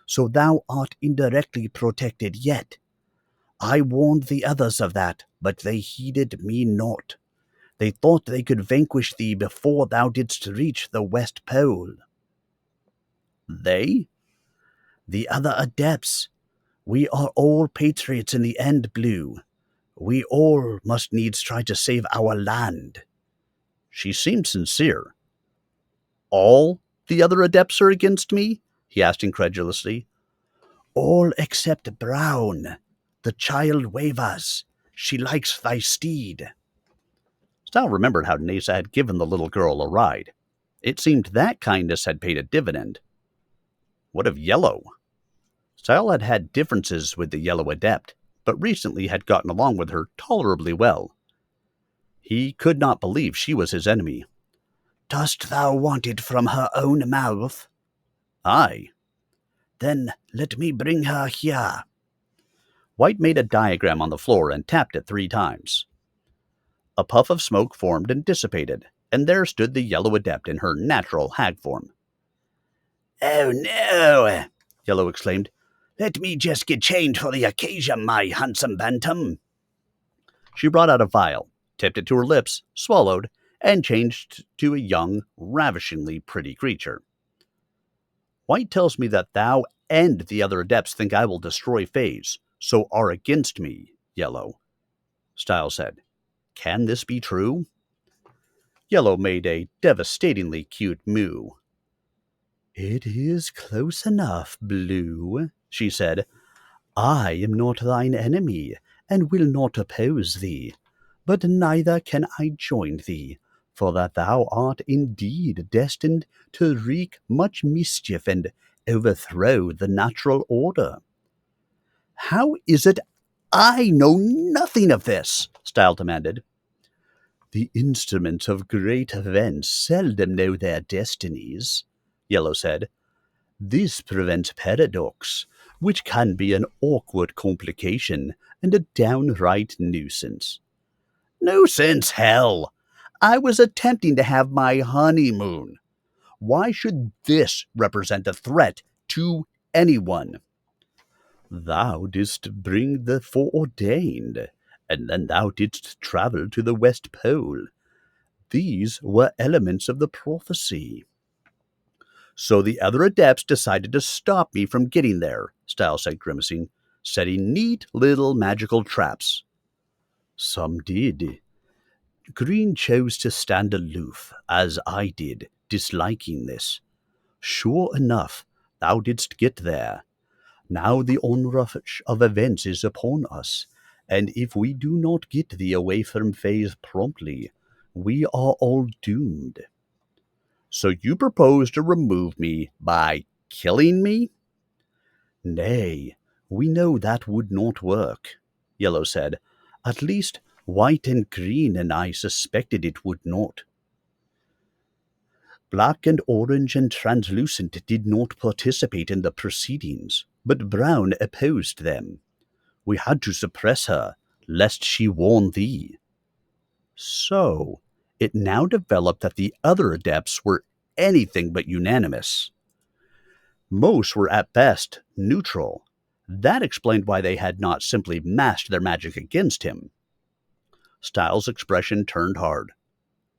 so thou art indirectly protected yet. I warned the others of that, but they heeded me not. They thought they could vanquish thee before thou didst reach the West Pole." "They?" "The other adepts. We are all patriots in the end, Blue. We all must needs try to save our land." She seemed sincere. "All the other adepts are against me?" he asked incredulously. "All except Brown. The child wavers. She likes thy steed." Stile remembered how Nasa had given the little girl a ride. It seemed that kindness had paid a dividend. What of Yellow? Stile had had differences with the Yellow Adept, but recently had gotten along with her tolerably well. He could not believe she was his enemy. "Dost thou want it from her own mouth?" "Aye." "Then let me bring her here." White made a diagram on the floor and tapped it 3 times. A puff of smoke formed and dissipated, and there stood the Yellow Adept in her natural hag form. "Oh no!" Yellow exclaimed. "Let me just get changed for the occasion, my handsome bantam." She brought out a vial, tipped it to her lips, swallowed, and changed to a young, ravishingly pretty creature. White tells me that thou and the other adepts think I will destroy Phaze, so are against me, Yellow, Stile said. Can this be true? Yellow made a devastatingly cute moo. It is close enough, Blue, she said. I am not thine enemy, and will not oppose thee, but neither can I join thee, for that thou art indeed destined to wreak much mischief and overthrow the natural order. How is it I know nothing of this? Stile demanded. The instruments of great events seldom know their destinies, Yellow said. This prevents paradox, which can be an awkward complication and a downright nuisance. Nuisance, hell! I was attempting to have my honeymoon. Why should this represent a threat to anyone? Thou didst bring the foreordained, and then thou didst travel to the West Pole. These were elements of the prophecy. So the other adepts decided to stop me from getting there, Stile said, grimacing, setting neat little magical traps. Some did. Green chose to stand aloof, as I did, disliking this. Sure enough, thou didst get there. Now the onrush of events is upon us, and if we do not get thee away from Phaze promptly, we are all doomed. So you propose to remove me by killing me? Nay, we know that would not work, Yellow said. At least White and Green and I suspected it would not. Black and Orange and Translucent did not participate in the proceedings, but Brown opposed them. We had to suppress her, lest she warn thee. So, it now developed that the other adepts were anything but unanimous. Most were at best neutral. That explained why they had not simply masked their magic against him. Stile's expression turned hard.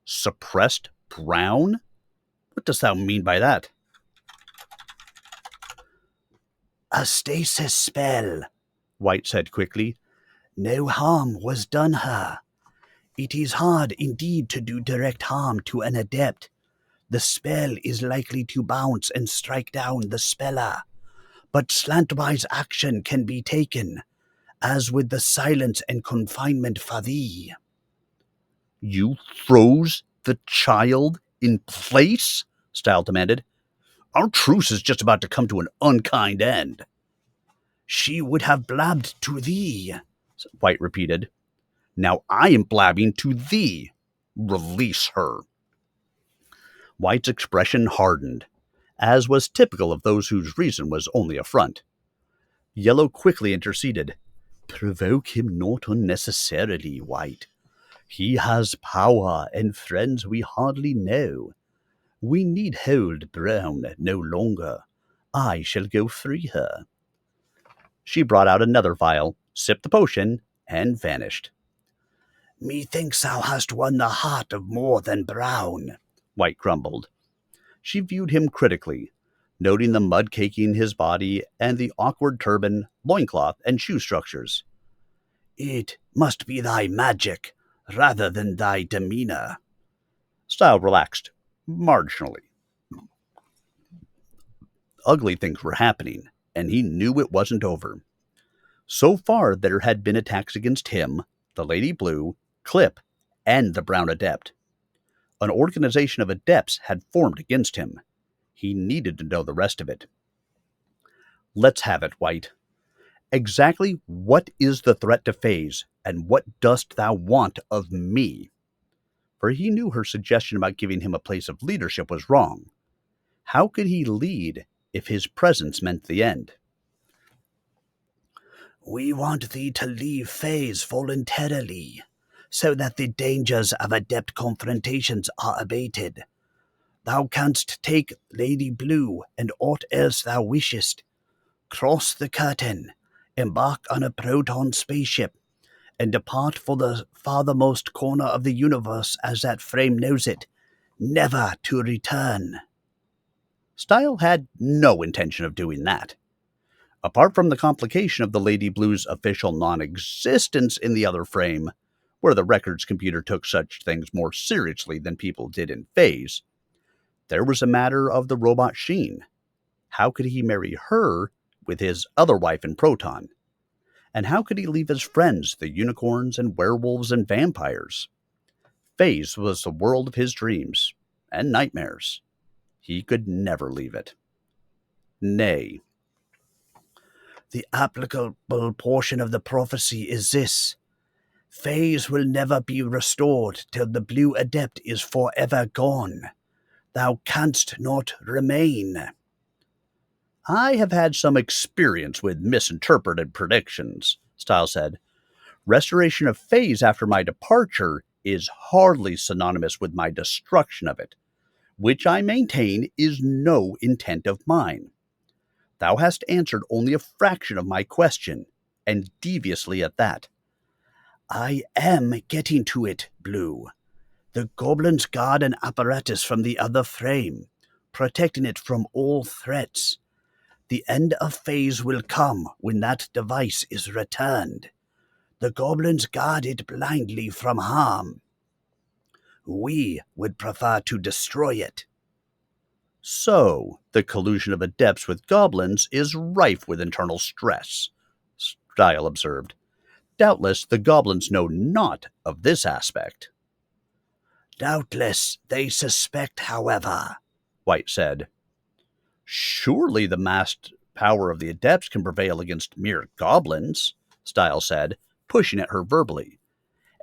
Suppressed Brown? What dost thou mean by that? A stasis spell, White said quickly. No harm was done her. It is hard indeed to do direct harm to an adept. The spell is likely to bounce and strike down the speller, but slantwise action can be taken, as with the silence and confinement for thee. You froze the child in place? Stile demanded. Our truce is just about to come to an unkind end. She would have blabbed to thee, White repeated. Now I am blabbing to thee. Release her. White's expression hardened, as was typical of those whose reason was only a front. Yellow quickly interceded. Provoke him not unnecessarily, White. He has power and friends we hardly know. We need hold Brown no longer. I shall go free her. She brought out another vial, sipped the potion, and vanished. Methinks thou hast won the heart of more than Brown, White grumbled. She viewed him critically, noting the mud caking his body and the awkward turban, loincloth, and shoe structures. It must be thy magic, rather than thy demeanor. Stile relaxed, marginally. Ugly things were happening, and he knew it wasn't over. So far, there had been attacks against him, the Lady Blue, Clip, and the Brown Adept. An organization of adepts had formed against him. He needed to know the rest of it. Let's have it, White. Exactly what is the threat to Phaze, and what dost thou want of me? For he knew her suggestion about giving him a place of leadership was wrong. How could he lead if his presence meant the end? We want thee to leave Phaze voluntarily. so that the dangers of adept confrontations are abated. Thou canst take Lady Blue and aught else thou wishest, cross the curtain, embark on a Proton spaceship, and depart for the farthermost corner of the universe as that frame knows it, never to return. Stile had no intention of doing that. Apart from the complication of the Lady Blue's official non-existence in the other frame, where the records computer took such things more seriously than people did in Phaze, there was a matter of the robot Sheen. How could he marry her with his other wife in Proton? And how could he leave his friends, the unicorns and werewolves and vampires? Phaze was the world of his dreams and nightmares. He could never leave it. Nay, the applicable portion of the prophecy is this: Phaze will never be restored till the Blue Adept is forever gone. Thou canst not remain. I have had some experience with misinterpreted predictions, Stile said. Restoration of Phaze after my departure is hardly synonymous with my destruction of it, which I maintain is no intent of mine. Thou hast answered only a fraction of my question, and deviously at that. I am getting to it, Blue. The goblins guard an apparatus from the other frame, protecting it from all threats. The end of Phaze will come when that device is returned. The goblins guard it blindly from harm. We would prefer to destroy it. So, the collusion of adepts with goblins is rife with internal stress, Stile observed. Doubtless the goblins know not of this aspect. Doubtless they suspect, however, White said. Surely the massed power of the adepts can prevail against mere goblins, Stile said, pushing at her verbally.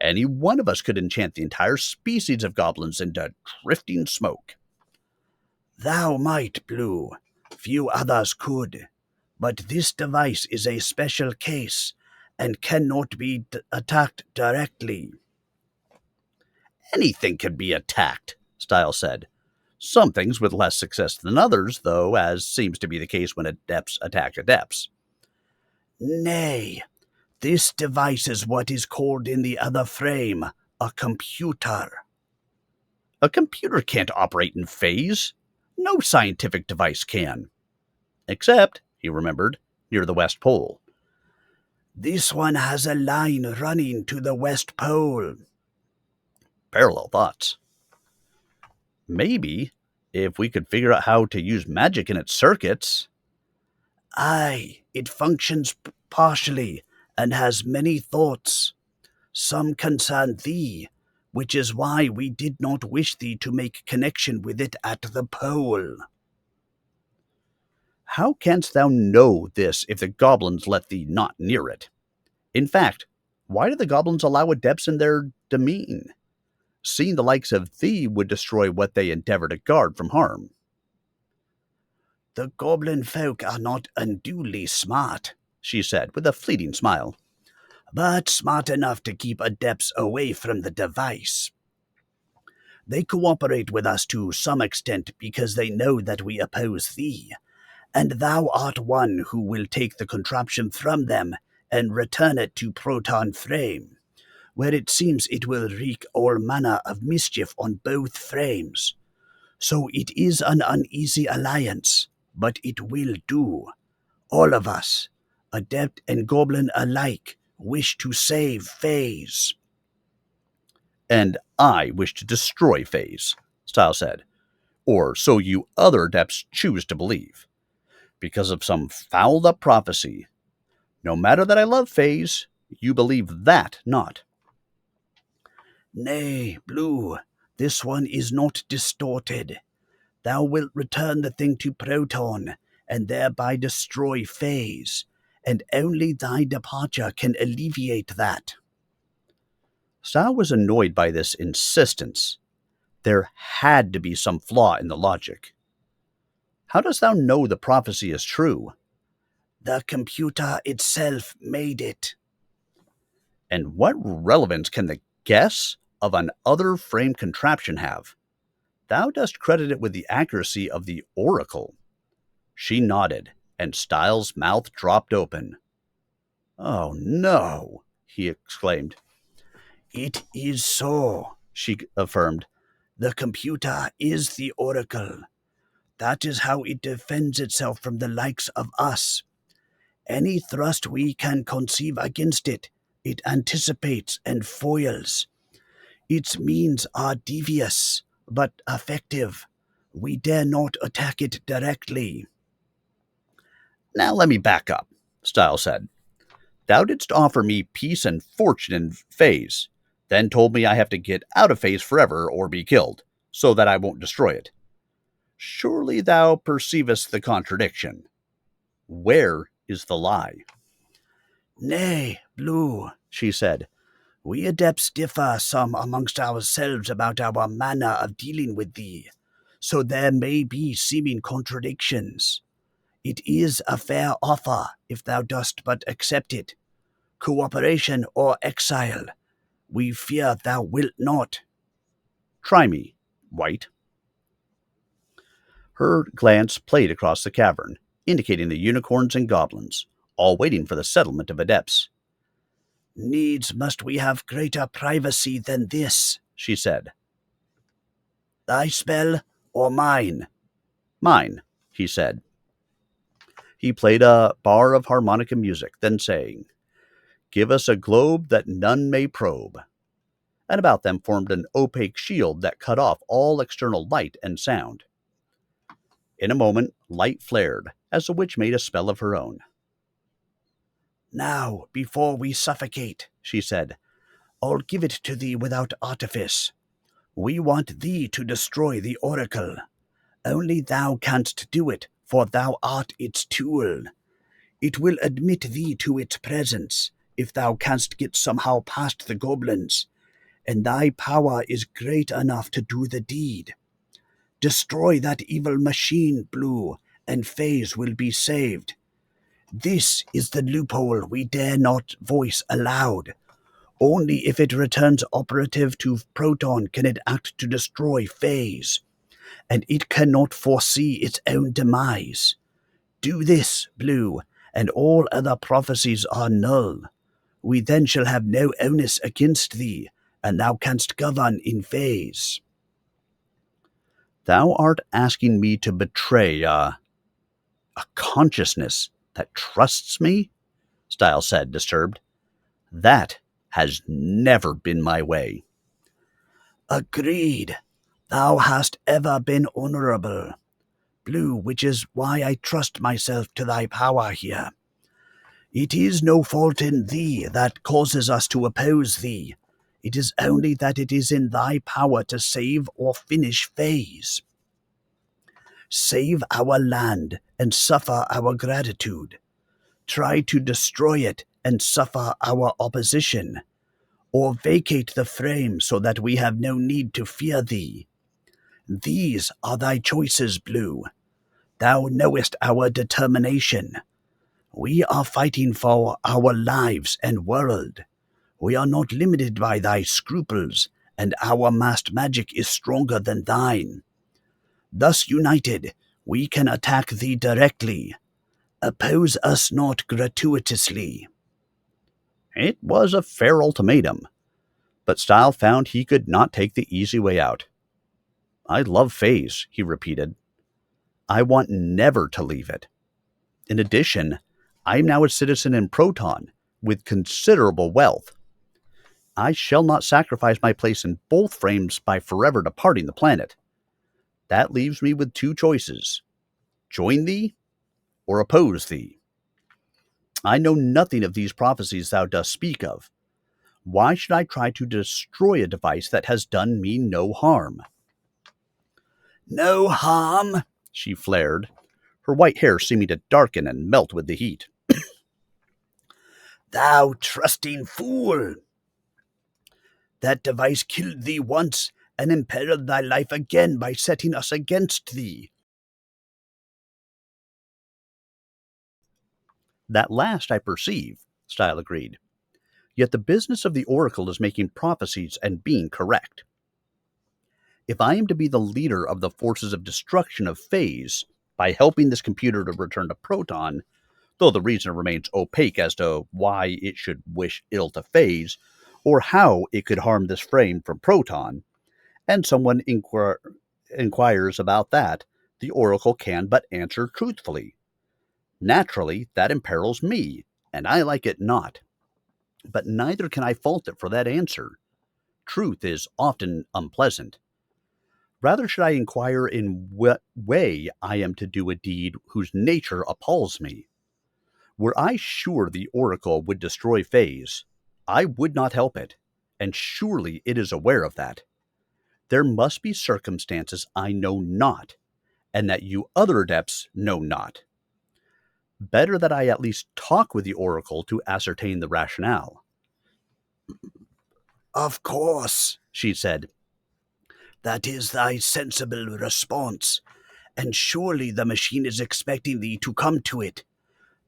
Any one of us could enchant the entire species of goblins into drifting smoke. Thou might, Blue. Few others could. But this device is a special case and cannot be attacked directly. Anything can be attacked, Stile said. Some things with less success than others, though, as seems to be the case when adepts attack adepts. Nay, this device is what is called in the other frame a computer. A computer can't operate in Phaze. No scientific device can. Except, he remembered, near the West Pole. This one has a line running to the West Pole. Parallel thoughts. Maybe, if we could figure out how to use magic in its circuits. Aye, it functions partially and has many thoughts. Some concern thee, which is why we did not wish thee to make connection with it at the pole. How canst thou know this if the goblins let thee not near it? In fact, why do the goblins allow adepts in their domain? Seeing the likes of thee would destroy what they endeavor to guard from harm. The goblin folk are not unduly smart, she said with a fleeting smile. But smart enough to keep adepts away from the device. They cooperate with us to some extent because they know that we oppose thee, and thou art one who will take the contraption from them and return it to Proton frame, where it seems it will wreak all manner of mischief on both frames. So it is an uneasy alliance, but it will do. All of us, adept and goblin alike, wish to save Phaze. And I wish to destroy Phaze, Stile said. Or so you other adepts choose to believe. Because of some fouled-up prophecy. No matter that I love Phaze, you believe that not. Nay, Blue, this one is not distorted. Thou wilt return the thing to Proton, and thereby destroy Phaze, and only thy departure can alleviate that. Stile was annoyed by this insistence. There had to be some flaw in the logic. How dost thou know the prophecy is true? The computer itself made it. And what relevance can the guess of an other frame contraption have? Thou dost credit it with the accuracy of the oracle. She nodded, and Stile's mouth dropped open. Oh, no, he exclaimed. It is so, she affirmed. The computer is the oracle. That is how it defends itself from the likes of us. Any thrust we can conceive against it, it anticipates and foils. Its means are devious, but effective. We dare not attack it directly. Now let me back up, Stile said. Thou didst offer me peace and fortune in Phaze, then told me I have to get out of Phaze forever or be killed, so that I won't destroy it. Surely thou perceivest the contradiction. Where is the lie? Nay, Blue, she said. We adepts differ some amongst ourselves about our manner of dealing with thee, so there may be seeming contradictions. It is a fair offer, if thou dost but accept it. Cooperation or exile. We fear thou wilt not. Try me, White. Her glance played across the cavern, indicating the unicorns and goblins, all waiting for the settlement of adepts. Needs must we have greater privacy than this, she said. Thy spell or mine? Mine, he said. He played a bar of harmonica music, then saying, Give us a globe that none may probe. And about them formed an opaque shield that cut off all external light and sound. In a moment, light flared, as the witch made a spell of her own. Now, before we suffocate, she said, I'll give it to thee without artifice. We want thee to destroy the oracle. Only thou canst do it, for thou art its tool. It will admit thee to its presence, if thou canst get somehow past the goblins, and thy power is great enough to do the deed. Destroy that evil machine, Blue, and Phaze will be saved. This is the loophole we dare not voice aloud. Only if it returns operative to Proton can it act to destroy Phaze, and it cannot foresee its own demise. Do this, Blue, and all other prophecies are null. We then shall have no onus against thee, and thou canst govern in Phaze. Thou art asking me to betray a consciousness that trusts me? Stile said, disturbed. That has never been my way. Agreed. Thou hast ever been honorable, Blue, which is why I trust myself to thy power here. It is no fault in thee that causes us to oppose thee. It is only that it is in thy power to save or finish Phaze. Save our land and suffer our gratitude. Try to destroy it and suffer our opposition. Or vacate the frame so that we have no need to fear thee. These are thy choices, Blue. Thou knowest our determination. We are fighting for our lives and world. We are not limited by thy scruples, and our masked magic is stronger than thine. Thus united, we can attack thee directly. Oppose us not gratuitously. It was a fair ultimatum, but Stile found he could not take the easy way out. I love Phaze, he repeated. I want never to leave it. In addition, I am now a citizen in Proton, with considerable wealth. I shall not sacrifice my place in both frames by forever departing the planet. That leaves me with two choices. Join thee, or oppose thee. I know nothing of these prophecies thou dost speak of. Why should I try to destroy a device that has done me no harm? No harm? She flared, her white hair seeming to darken and melt with the heat. Thou trusting fool! That device killed thee once and imperiled thy life again by setting us against thee. That last I perceive, Stile agreed. Yet the business of the oracle is making prophecies and being correct. If I am to be the leader of the forces of destruction of Phaze by helping this computer to return to Proton, though the reason remains opaque as to why it should wish ill to Phaze, or how it could harm this frame from Proton, and someone inquires about that, the oracle can but answer truthfully. Naturally, that imperils me, and I like it not. But neither can I fault it for that answer. Truth is often unpleasant. Rather should I inquire in what way I am to do a deed whose nature appalls me. Were I sure the oracle would destroy Phaze, I would not help it, and surely it is aware of that. There must be circumstances I know not, and that you other adepts know not. Better that I at least talk with the oracle to ascertain the rationale. Of course, she said. That is thy sensible response, and surely the machine is expecting thee to come to it.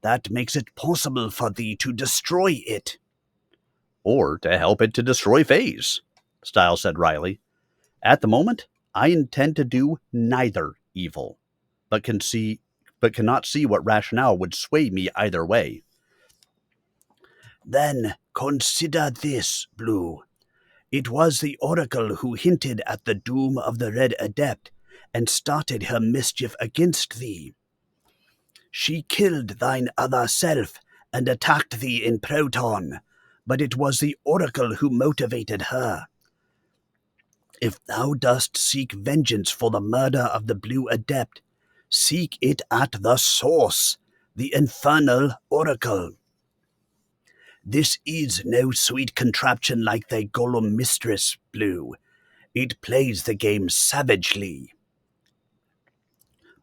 That makes it possible for thee to destroy it. Or to help it to destroy Phaze, Stile said wryly. At the moment, I intend to do neither evil, but cannot see what rationale would sway me either way. Then consider this, Blue. It was the oracle who hinted at the doom of the Red Adept and started her mischief against thee. She killed thine other self and attacked thee in Proton, but it was the oracle who motivated her. If thou dost seek vengeance for the murder of the Blue Adept, seek it at the source, the infernal oracle. This is no sweet contraption like thy golem mistress, Blue. It plays the game savagely.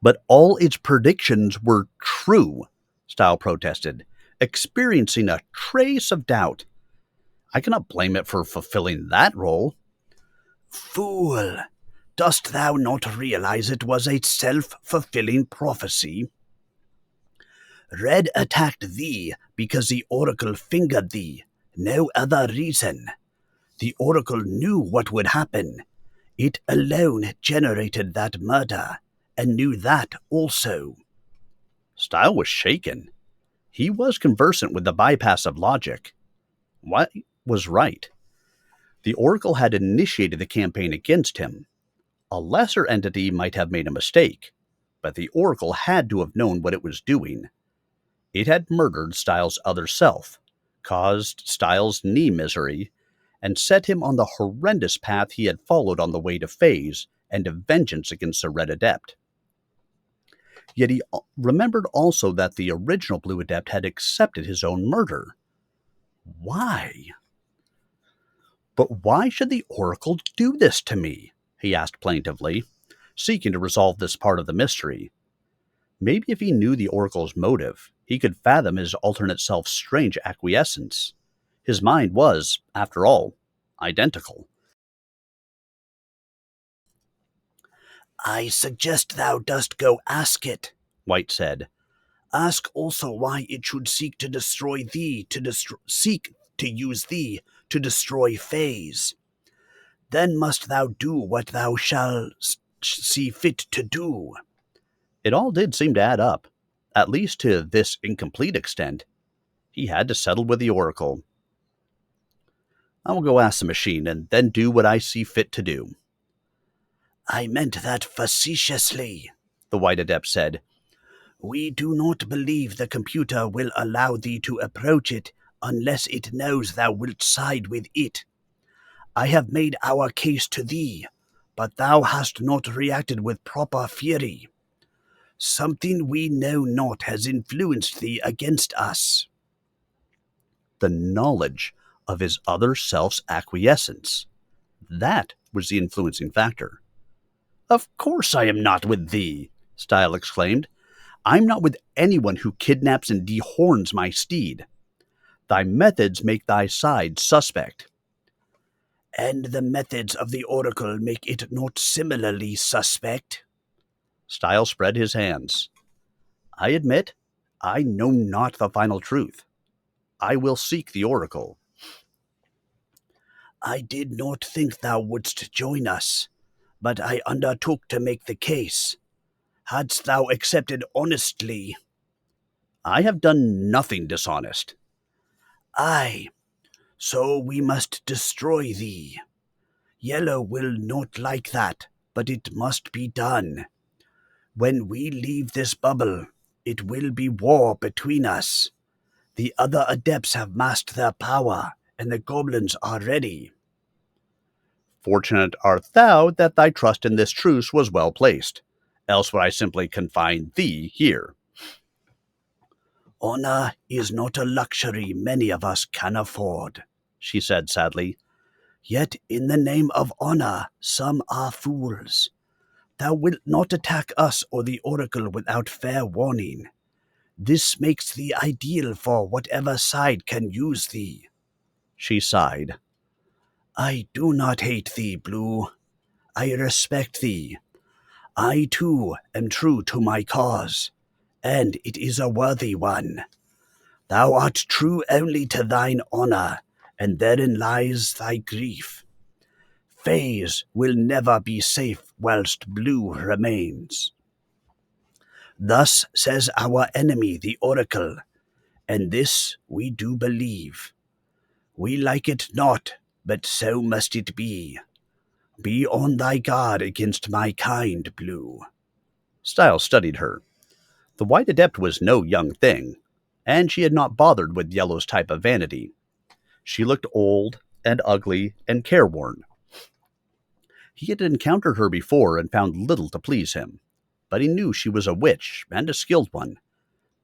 But all its predictions were true, Stile protested, experiencing a trace of doubt. I cannot blame it for fulfilling that role. Fool! Dost thou not realize it was a self-fulfilling prophecy? Red attacked thee because the oracle fingered thee, no other reason. The oracle knew what would happen. It alone generated that murder, and knew that also. Stile was shaken. He was conversant with the bypass of logic. What was right? The oracle had initiated the campaign against him. A lesser entity might have made a mistake, but the oracle had to have known what it was doing. It had murdered Stile's other self, caused Stile's knee misery, and set him on the horrendous path he had followed on the way to Phaze and to vengeance against the Red Adept. Yet he remembered also that the original Blue Adept had accepted his own murder. Why? But why should the oracle do this to me? He asked plaintively, seeking to resolve this part of the mystery. Maybe if he knew the oracle's motive, he could fathom his alternate self's strange acquiescence. His mind was, after all, identical. I suggest thou dost go ask it, White said. Ask also why it should seek to destroy thee, seek to use thee to destroy Phaze. Then must thou do what thou shalt see fit to do. It all did seem to add up, at least to this incomplete extent. He had to settle with the oracle. I will go ask the machine, and then do what I see fit to do. I meant that facetiously, the White Adept said. We do not believe the computer will allow thee to approach it unless it knows thou wilt side with it. I have made our case to thee, but thou hast not reacted with proper fury. Something we know not has influenced thee against us. The knowledge of his other self's acquiescence. That was the influencing factor. Of course I am not with thee, Stile exclaimed. I'm not with anyone who kidnaps and dehorns my steed. Thy methods make thy side suspect. And the methods of the oracle make it not similarly suspect? Stile spread his hands. I admit, I know not the final truth. I will seek the oracle. I did not think thou wouldst join us, but I undertook to make the case. Hadst thou accepted honestly? I have done nothing dishonest. Aye, so we must destroy thee. Yellow will not like that, but it must be done. When we leave this bubble, it will be war between us. The other adepts have massed their power, and the goblins are ready. Fortunate art thou that thy trust in this truce was well placed, else would I simply confine thee here. Honor is not a luxury many of us can afford, she said sadly. Yet in the name of honor some are fools. Thou wilt not attack us or the oracle without fair warning. This makes thee ideal for whatever side can use thee. She sighed. I do not hate thee, Blue. I respect thee. I, too, am true to my cause, and it is a worthy one. Thou art true only to thine honor, and therein lies thy grief. Phaze will never be safe whilst Blue remains. Thus says our enemy, the Oracle, and this we do believe. We like it not, but so must it be. Be on thy guard against my kind, Blue. Stile studied her. The White Adept was no young thing, and she had not bothered with Yellow's type of vanity. She looked old and ugly and careworn. He had encountered her before and found little to please him, but he knew she was a witch and a skilled one.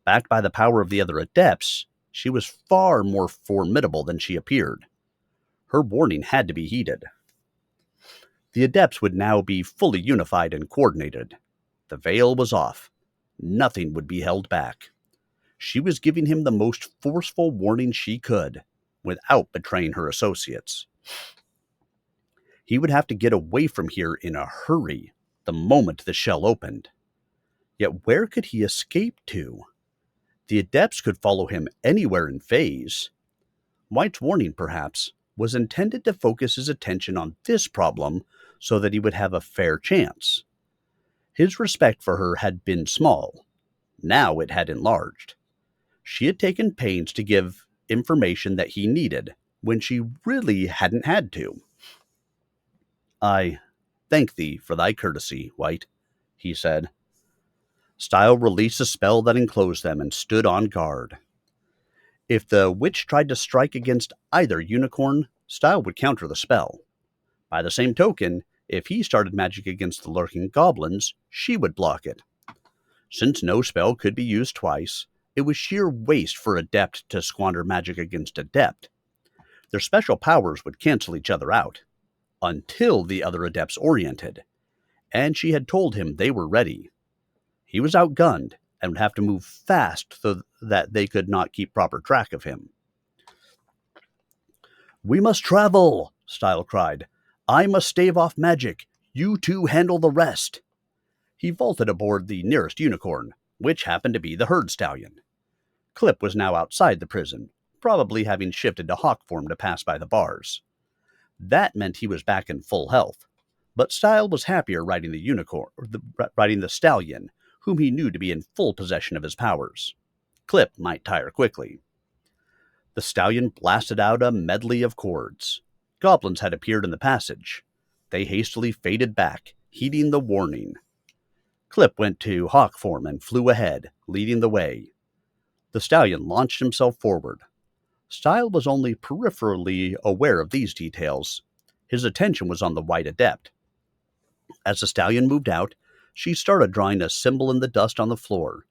Backed by the power of the other adepts, she was far more formidable than she appeared. Her warning had to be heeded. The adepts would now be fully unified and coordinated. The veil was off. Nothing would be held back. She was giving him the most forceful warning she could, without betraying her associates. He would have to get away from here in a hurry the moment the shell opened. Yet where could he escape to? The adepts could follow him anywhere in Phaze. White's warning, perhaps, was intended to focus his attention on this problem so that he would have a fair chance. His respect for her had been small. Now it had enlarged. She had taken pains to give information that he needed when she really hadn't had to. I thank thee for thy courtesy, White, he said. Stile released a spell that enclosed them and stood on guard. If the witch tried to strike against either unicorn, Stile would counter the spell. By the same token, if he started magic against the lurking goblins, she would block it. Since no spell could be used twice, it was sheer waste for Adept to squander magic against Adept. Their special powers would cancel each other out, until the other Adepts oriented, and she had told him they were ready. He was outgunned and would have to move fast so that they could not keep proper track of him. We must travel, Stile cried. I must stave off magic. You two handle the rest. He vaulted aboard the nearest unicorn, which happened to be the herd stallion. Clip was now outside the prison, probably having shifted to hawk form to pass by the bars. That meant he was back in full health, but Stile was happier riding the stallion, whom he knew to be in full possession of his powers. Clip might tire quickly. The stallion blasted out a medley of chords. Goblins had appeared in the passage. They hastily faded back, heeding the warning. Clip went to hawk form and flew ahead, leading the way. The stallion launched himself forward. Stile was only peripherally aware of these details. His attention was on the White Adept. As the stallion moved out, she started drawing a symbol in the dust on the floor.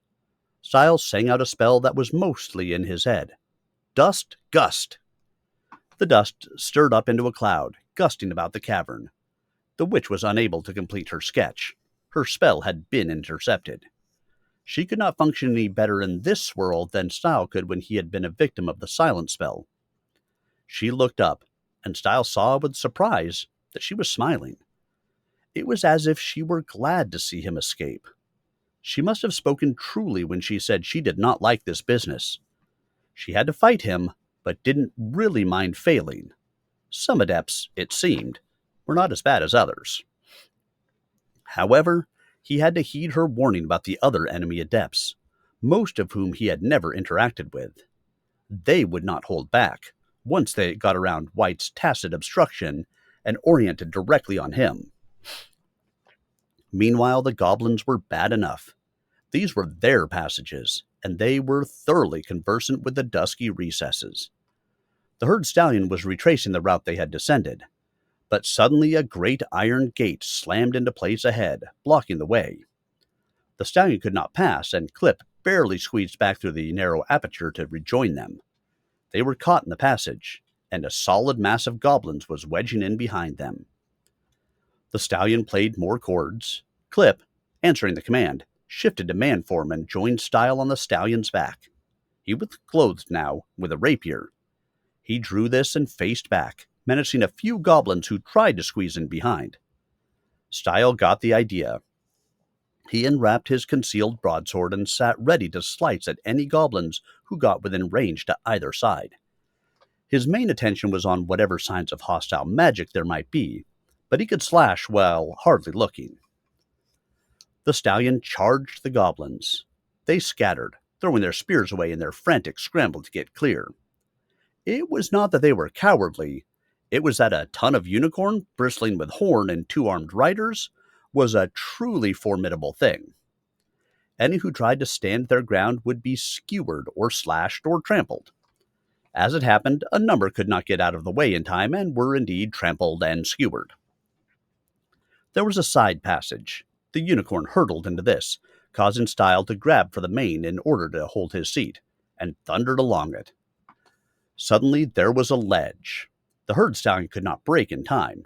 Stile sang out a spell that was mostly in his head. Dust gust. The dust stirred up into a cloud, gusting about the cavern. The witch was unable to complete her sketch. Her spell had been intercepted. She could not function any better in this world than Stile could when he had been a victim of the silent spell. She looked up, and Stile saw with surprise that she was smiling. It was as if she were glad to see him escape. She must have spoken truly when she said she did not like this business. She had to fight him, but didn't really mind failing. Some adepts, it seemed, were not as bad as others. However, he had to heed her warning about the other enemy adepts, most of whom he had never interacted with. They would not hold back once they got around White's tacit obstruction and oriented directly on him. Meanwhile, the goblins were bad enough. These were their passages, and they were thoroughly conversant with the dusky recesses. The herd stallion was retracing the route they had descended, but suddenly a great iron gate slammed into place ahead, blocking the way. The stallion could not pass, and Clip barely squeezed back through the narrow aperture to rejoin them. They were caught in the passage, and a solid mass of goblins was wedging in behind them. The stallion played more chords. Clip, answering the command, shifted to man form and joined Stile on the stallion's back. He was clothed now with a rapier. He drew this and faced back, menacing a few goblins who tried to squeeze in behind. Stile got the idea. He unwrapped his concealed broadsword and sat ready to slice at any goblins who got within range to either side. His main attention was on whatever signs of hostile magic there might be, but he could slash while hardly looking. The stallion charged the goblins. They scattered, throwing their spears away in their frantic scramble to get clear. It was not that they were cowardly. It was that a ton of unicorn, bristling with horn and two-armed riders, was a truly formidable thing. Any who tried to stand their ground would be skewered or slashed or trampled. As it happened, a number could not get out of the way in time and were indeed trampled and skewered. There was a side passage. The unicorn hurtled into this, causing Stile to grab for the mane in order to hold his seat, and thundered along it. Suddenly there was a ledge. The herd stallion could not break in time.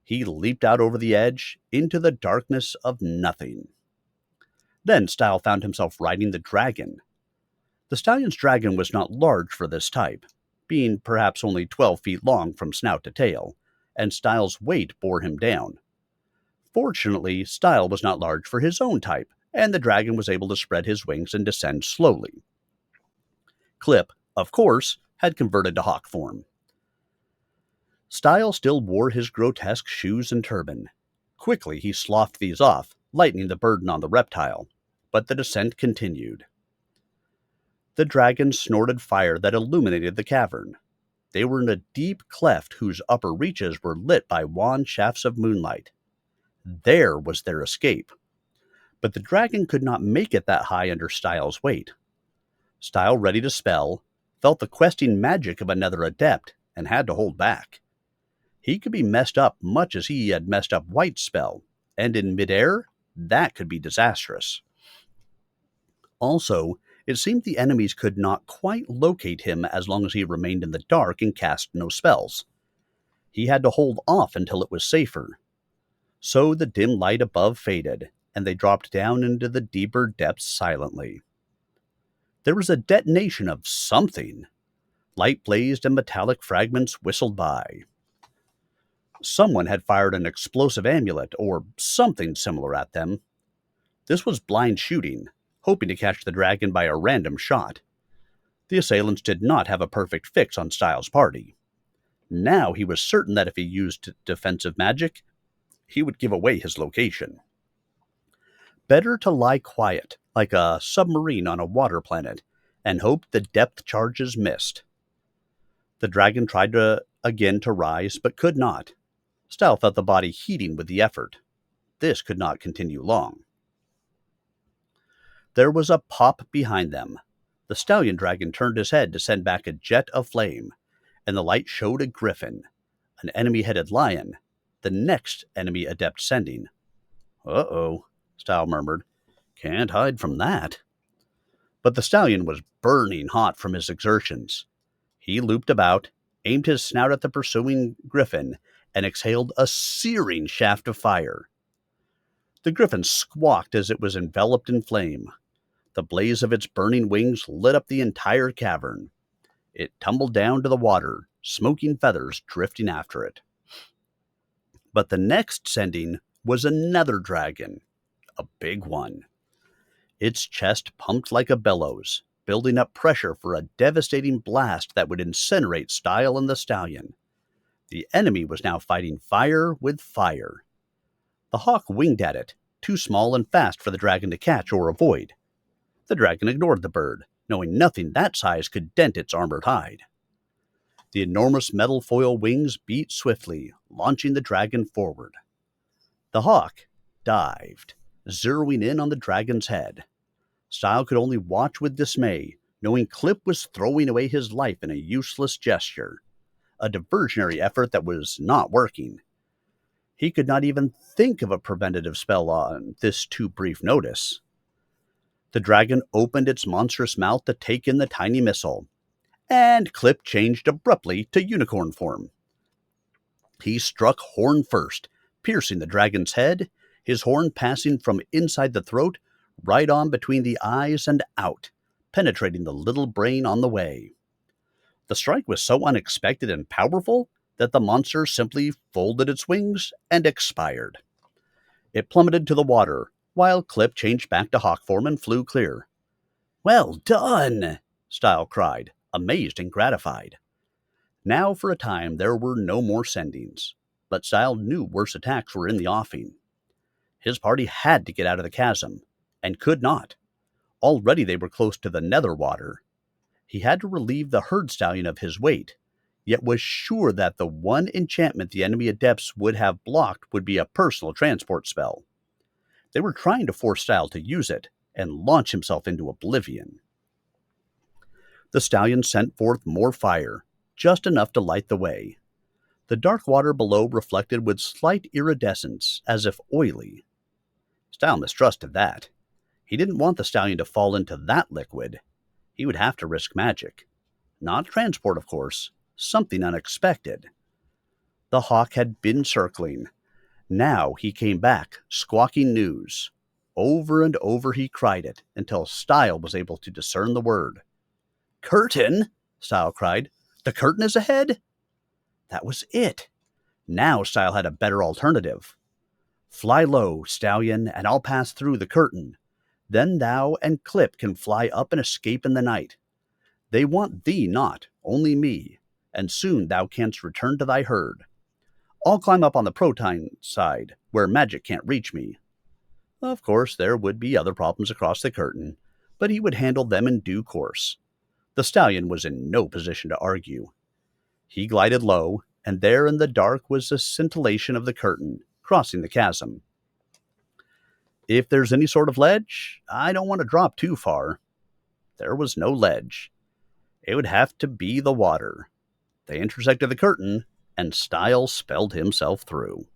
He leaped out over the edge into the darkness of nothing. Then Stile found himself riding the dragon. The stallion's dragon was not large for this type, being perhaps only 12 feet long from snout to tail, and Stile's weight bore him down. Fortunately, Stile was not large for his own type, and the dragon was able to spread his wings and descend slowly. Clip, of course, had converted to hawk form. Stile still wore his grotesque shoes and turban. Quickly he sloughed these off, lightening the burden on the reptile, but the descent continued. The dragon snorted fire that illuminated the cavern. They were in a deep cleft whose upper reaches were lit by wan shafts of moonlight. There was their escape. But the dragon could not make it that high under Stile's weight. Stile, ready to spell, felt the questing magic of another adept and had to hold back. He could be messed up much as he had messed up White's spell, and in midair, that could be disastrous. Also, it seemed the enemies could not quite locate him as long as he remained in the dark and cast no spells. He had to hold off until it was safer. So the dim light above faded, and they dropped down into the deeper depths silently. There was a detonation of something. Light blazed and metallic fragments whistled by. Someone had fired an explosive amulet or something similar at them. This was blind shooting, hoping to catch the dragon by a random shot. The assailants did not have a perfect fix on Stile's party. Now he was certain that if he used defensive magic, he would give away his location. Better to lie quiet, like a submarine on a water planet, and hope the depth charges missed. The dragon tried again to rise, but could not. Stile felt the body heating with the effort. This could not continue long. There was a pop behind them. The stallion dragon turned his head to send back a jet of flame, and the light showed a griffin, an enemy-headed lion, the next enemy adept sending. "Uh-oh," Stile murmured. "Can't hide from that." But the stallion was burning hot from his exertions. He looped about, aimed his snout at the pursuing griffin, and exhaled a searing shaft of fire. The griffin squawked as it was enveloped in flame. The blaze of its burning wings lit up the entire cavern. It tumbled down to the water, smoking feathers drifting after it. But the next sending was another dragon, a big one. Its chest pumped like a bellows, building up pressure for a devastating blast that would incinerate Stile and the stallion. The enemy was now fighting fire with fire. The hawk winged at it, too small and fast for the dragon to catch or avoid. The dragon ignored the bird, knowing nothing that size could dent its armored hide. The enormous metal foil wings beat swiftly, launching the dragon forward. The hawk dived, zeroing in on the dragon's head. Stile could only watch with dismay, knowing Clip was throwing away his life in a useless gesture, a diversionary effort that was not working. He could not even think of a preventative spell on this too brief notice. The dragon opened its monstrous mouth to take in the tiny missile, and Clip changed abruptly to unicorn form. He struck horn first, piercing the dragon's head, his horn passing from inside the throat right on between the eyes and out, penetrating the little brain on the way. The strike was so unexpected and powerful that the monster simply folded its wings and expired. It plummeted to the water, while Clip changed back to hawk form and flew clear. "Well done!" Stile cried, amazed and gratified. Now for a time there were no more sendings, but Stile knew worse attacks were in the offing. His party had to get out of the chasm, and could not. Already they were close to the nether water. He had to relieve the herd stallion of his weight, yet was sure that the one enchantment the enemy adepts would have blocked would be a personal transport spell. They were trying to force Stile to use it and launch himself into oblivion. The stallion sent forth more fire, just enough to light the way. The dark water below reflected with slight iridescence, as if oily. Stile mistrusted that. He didn't want the stallion to fall into that liquid. He would have to risk magic. Not transport, of course. Something unexpected. The hawk had been circling. Now he came back, squawking news. Over and over he cried it, until Stile was able to discern the word. "Curtain!" Stile cried. "The curtain is ahead?" That was it. Now Stile had a better alternative. "Fly low, stallion, and I'll pass through the curtain. Then thou and Clip can fly up and escape in the night. They want thee not, only me, and soon thou canst return to thy herd. I'll climb up on the Proton side, where magic can't reach me." Of course, there would be other problems across the curtain, but he would handle them in due course. The stallion was in no position to argue. He glided low, and there in the dark was the scintillation of the curtain, crossing the chasm. If there's any sort of ledge, I don't want to drop too far. There was no ledge. It would have to be the water. They intersected the curtain, and Stile spelled himself through.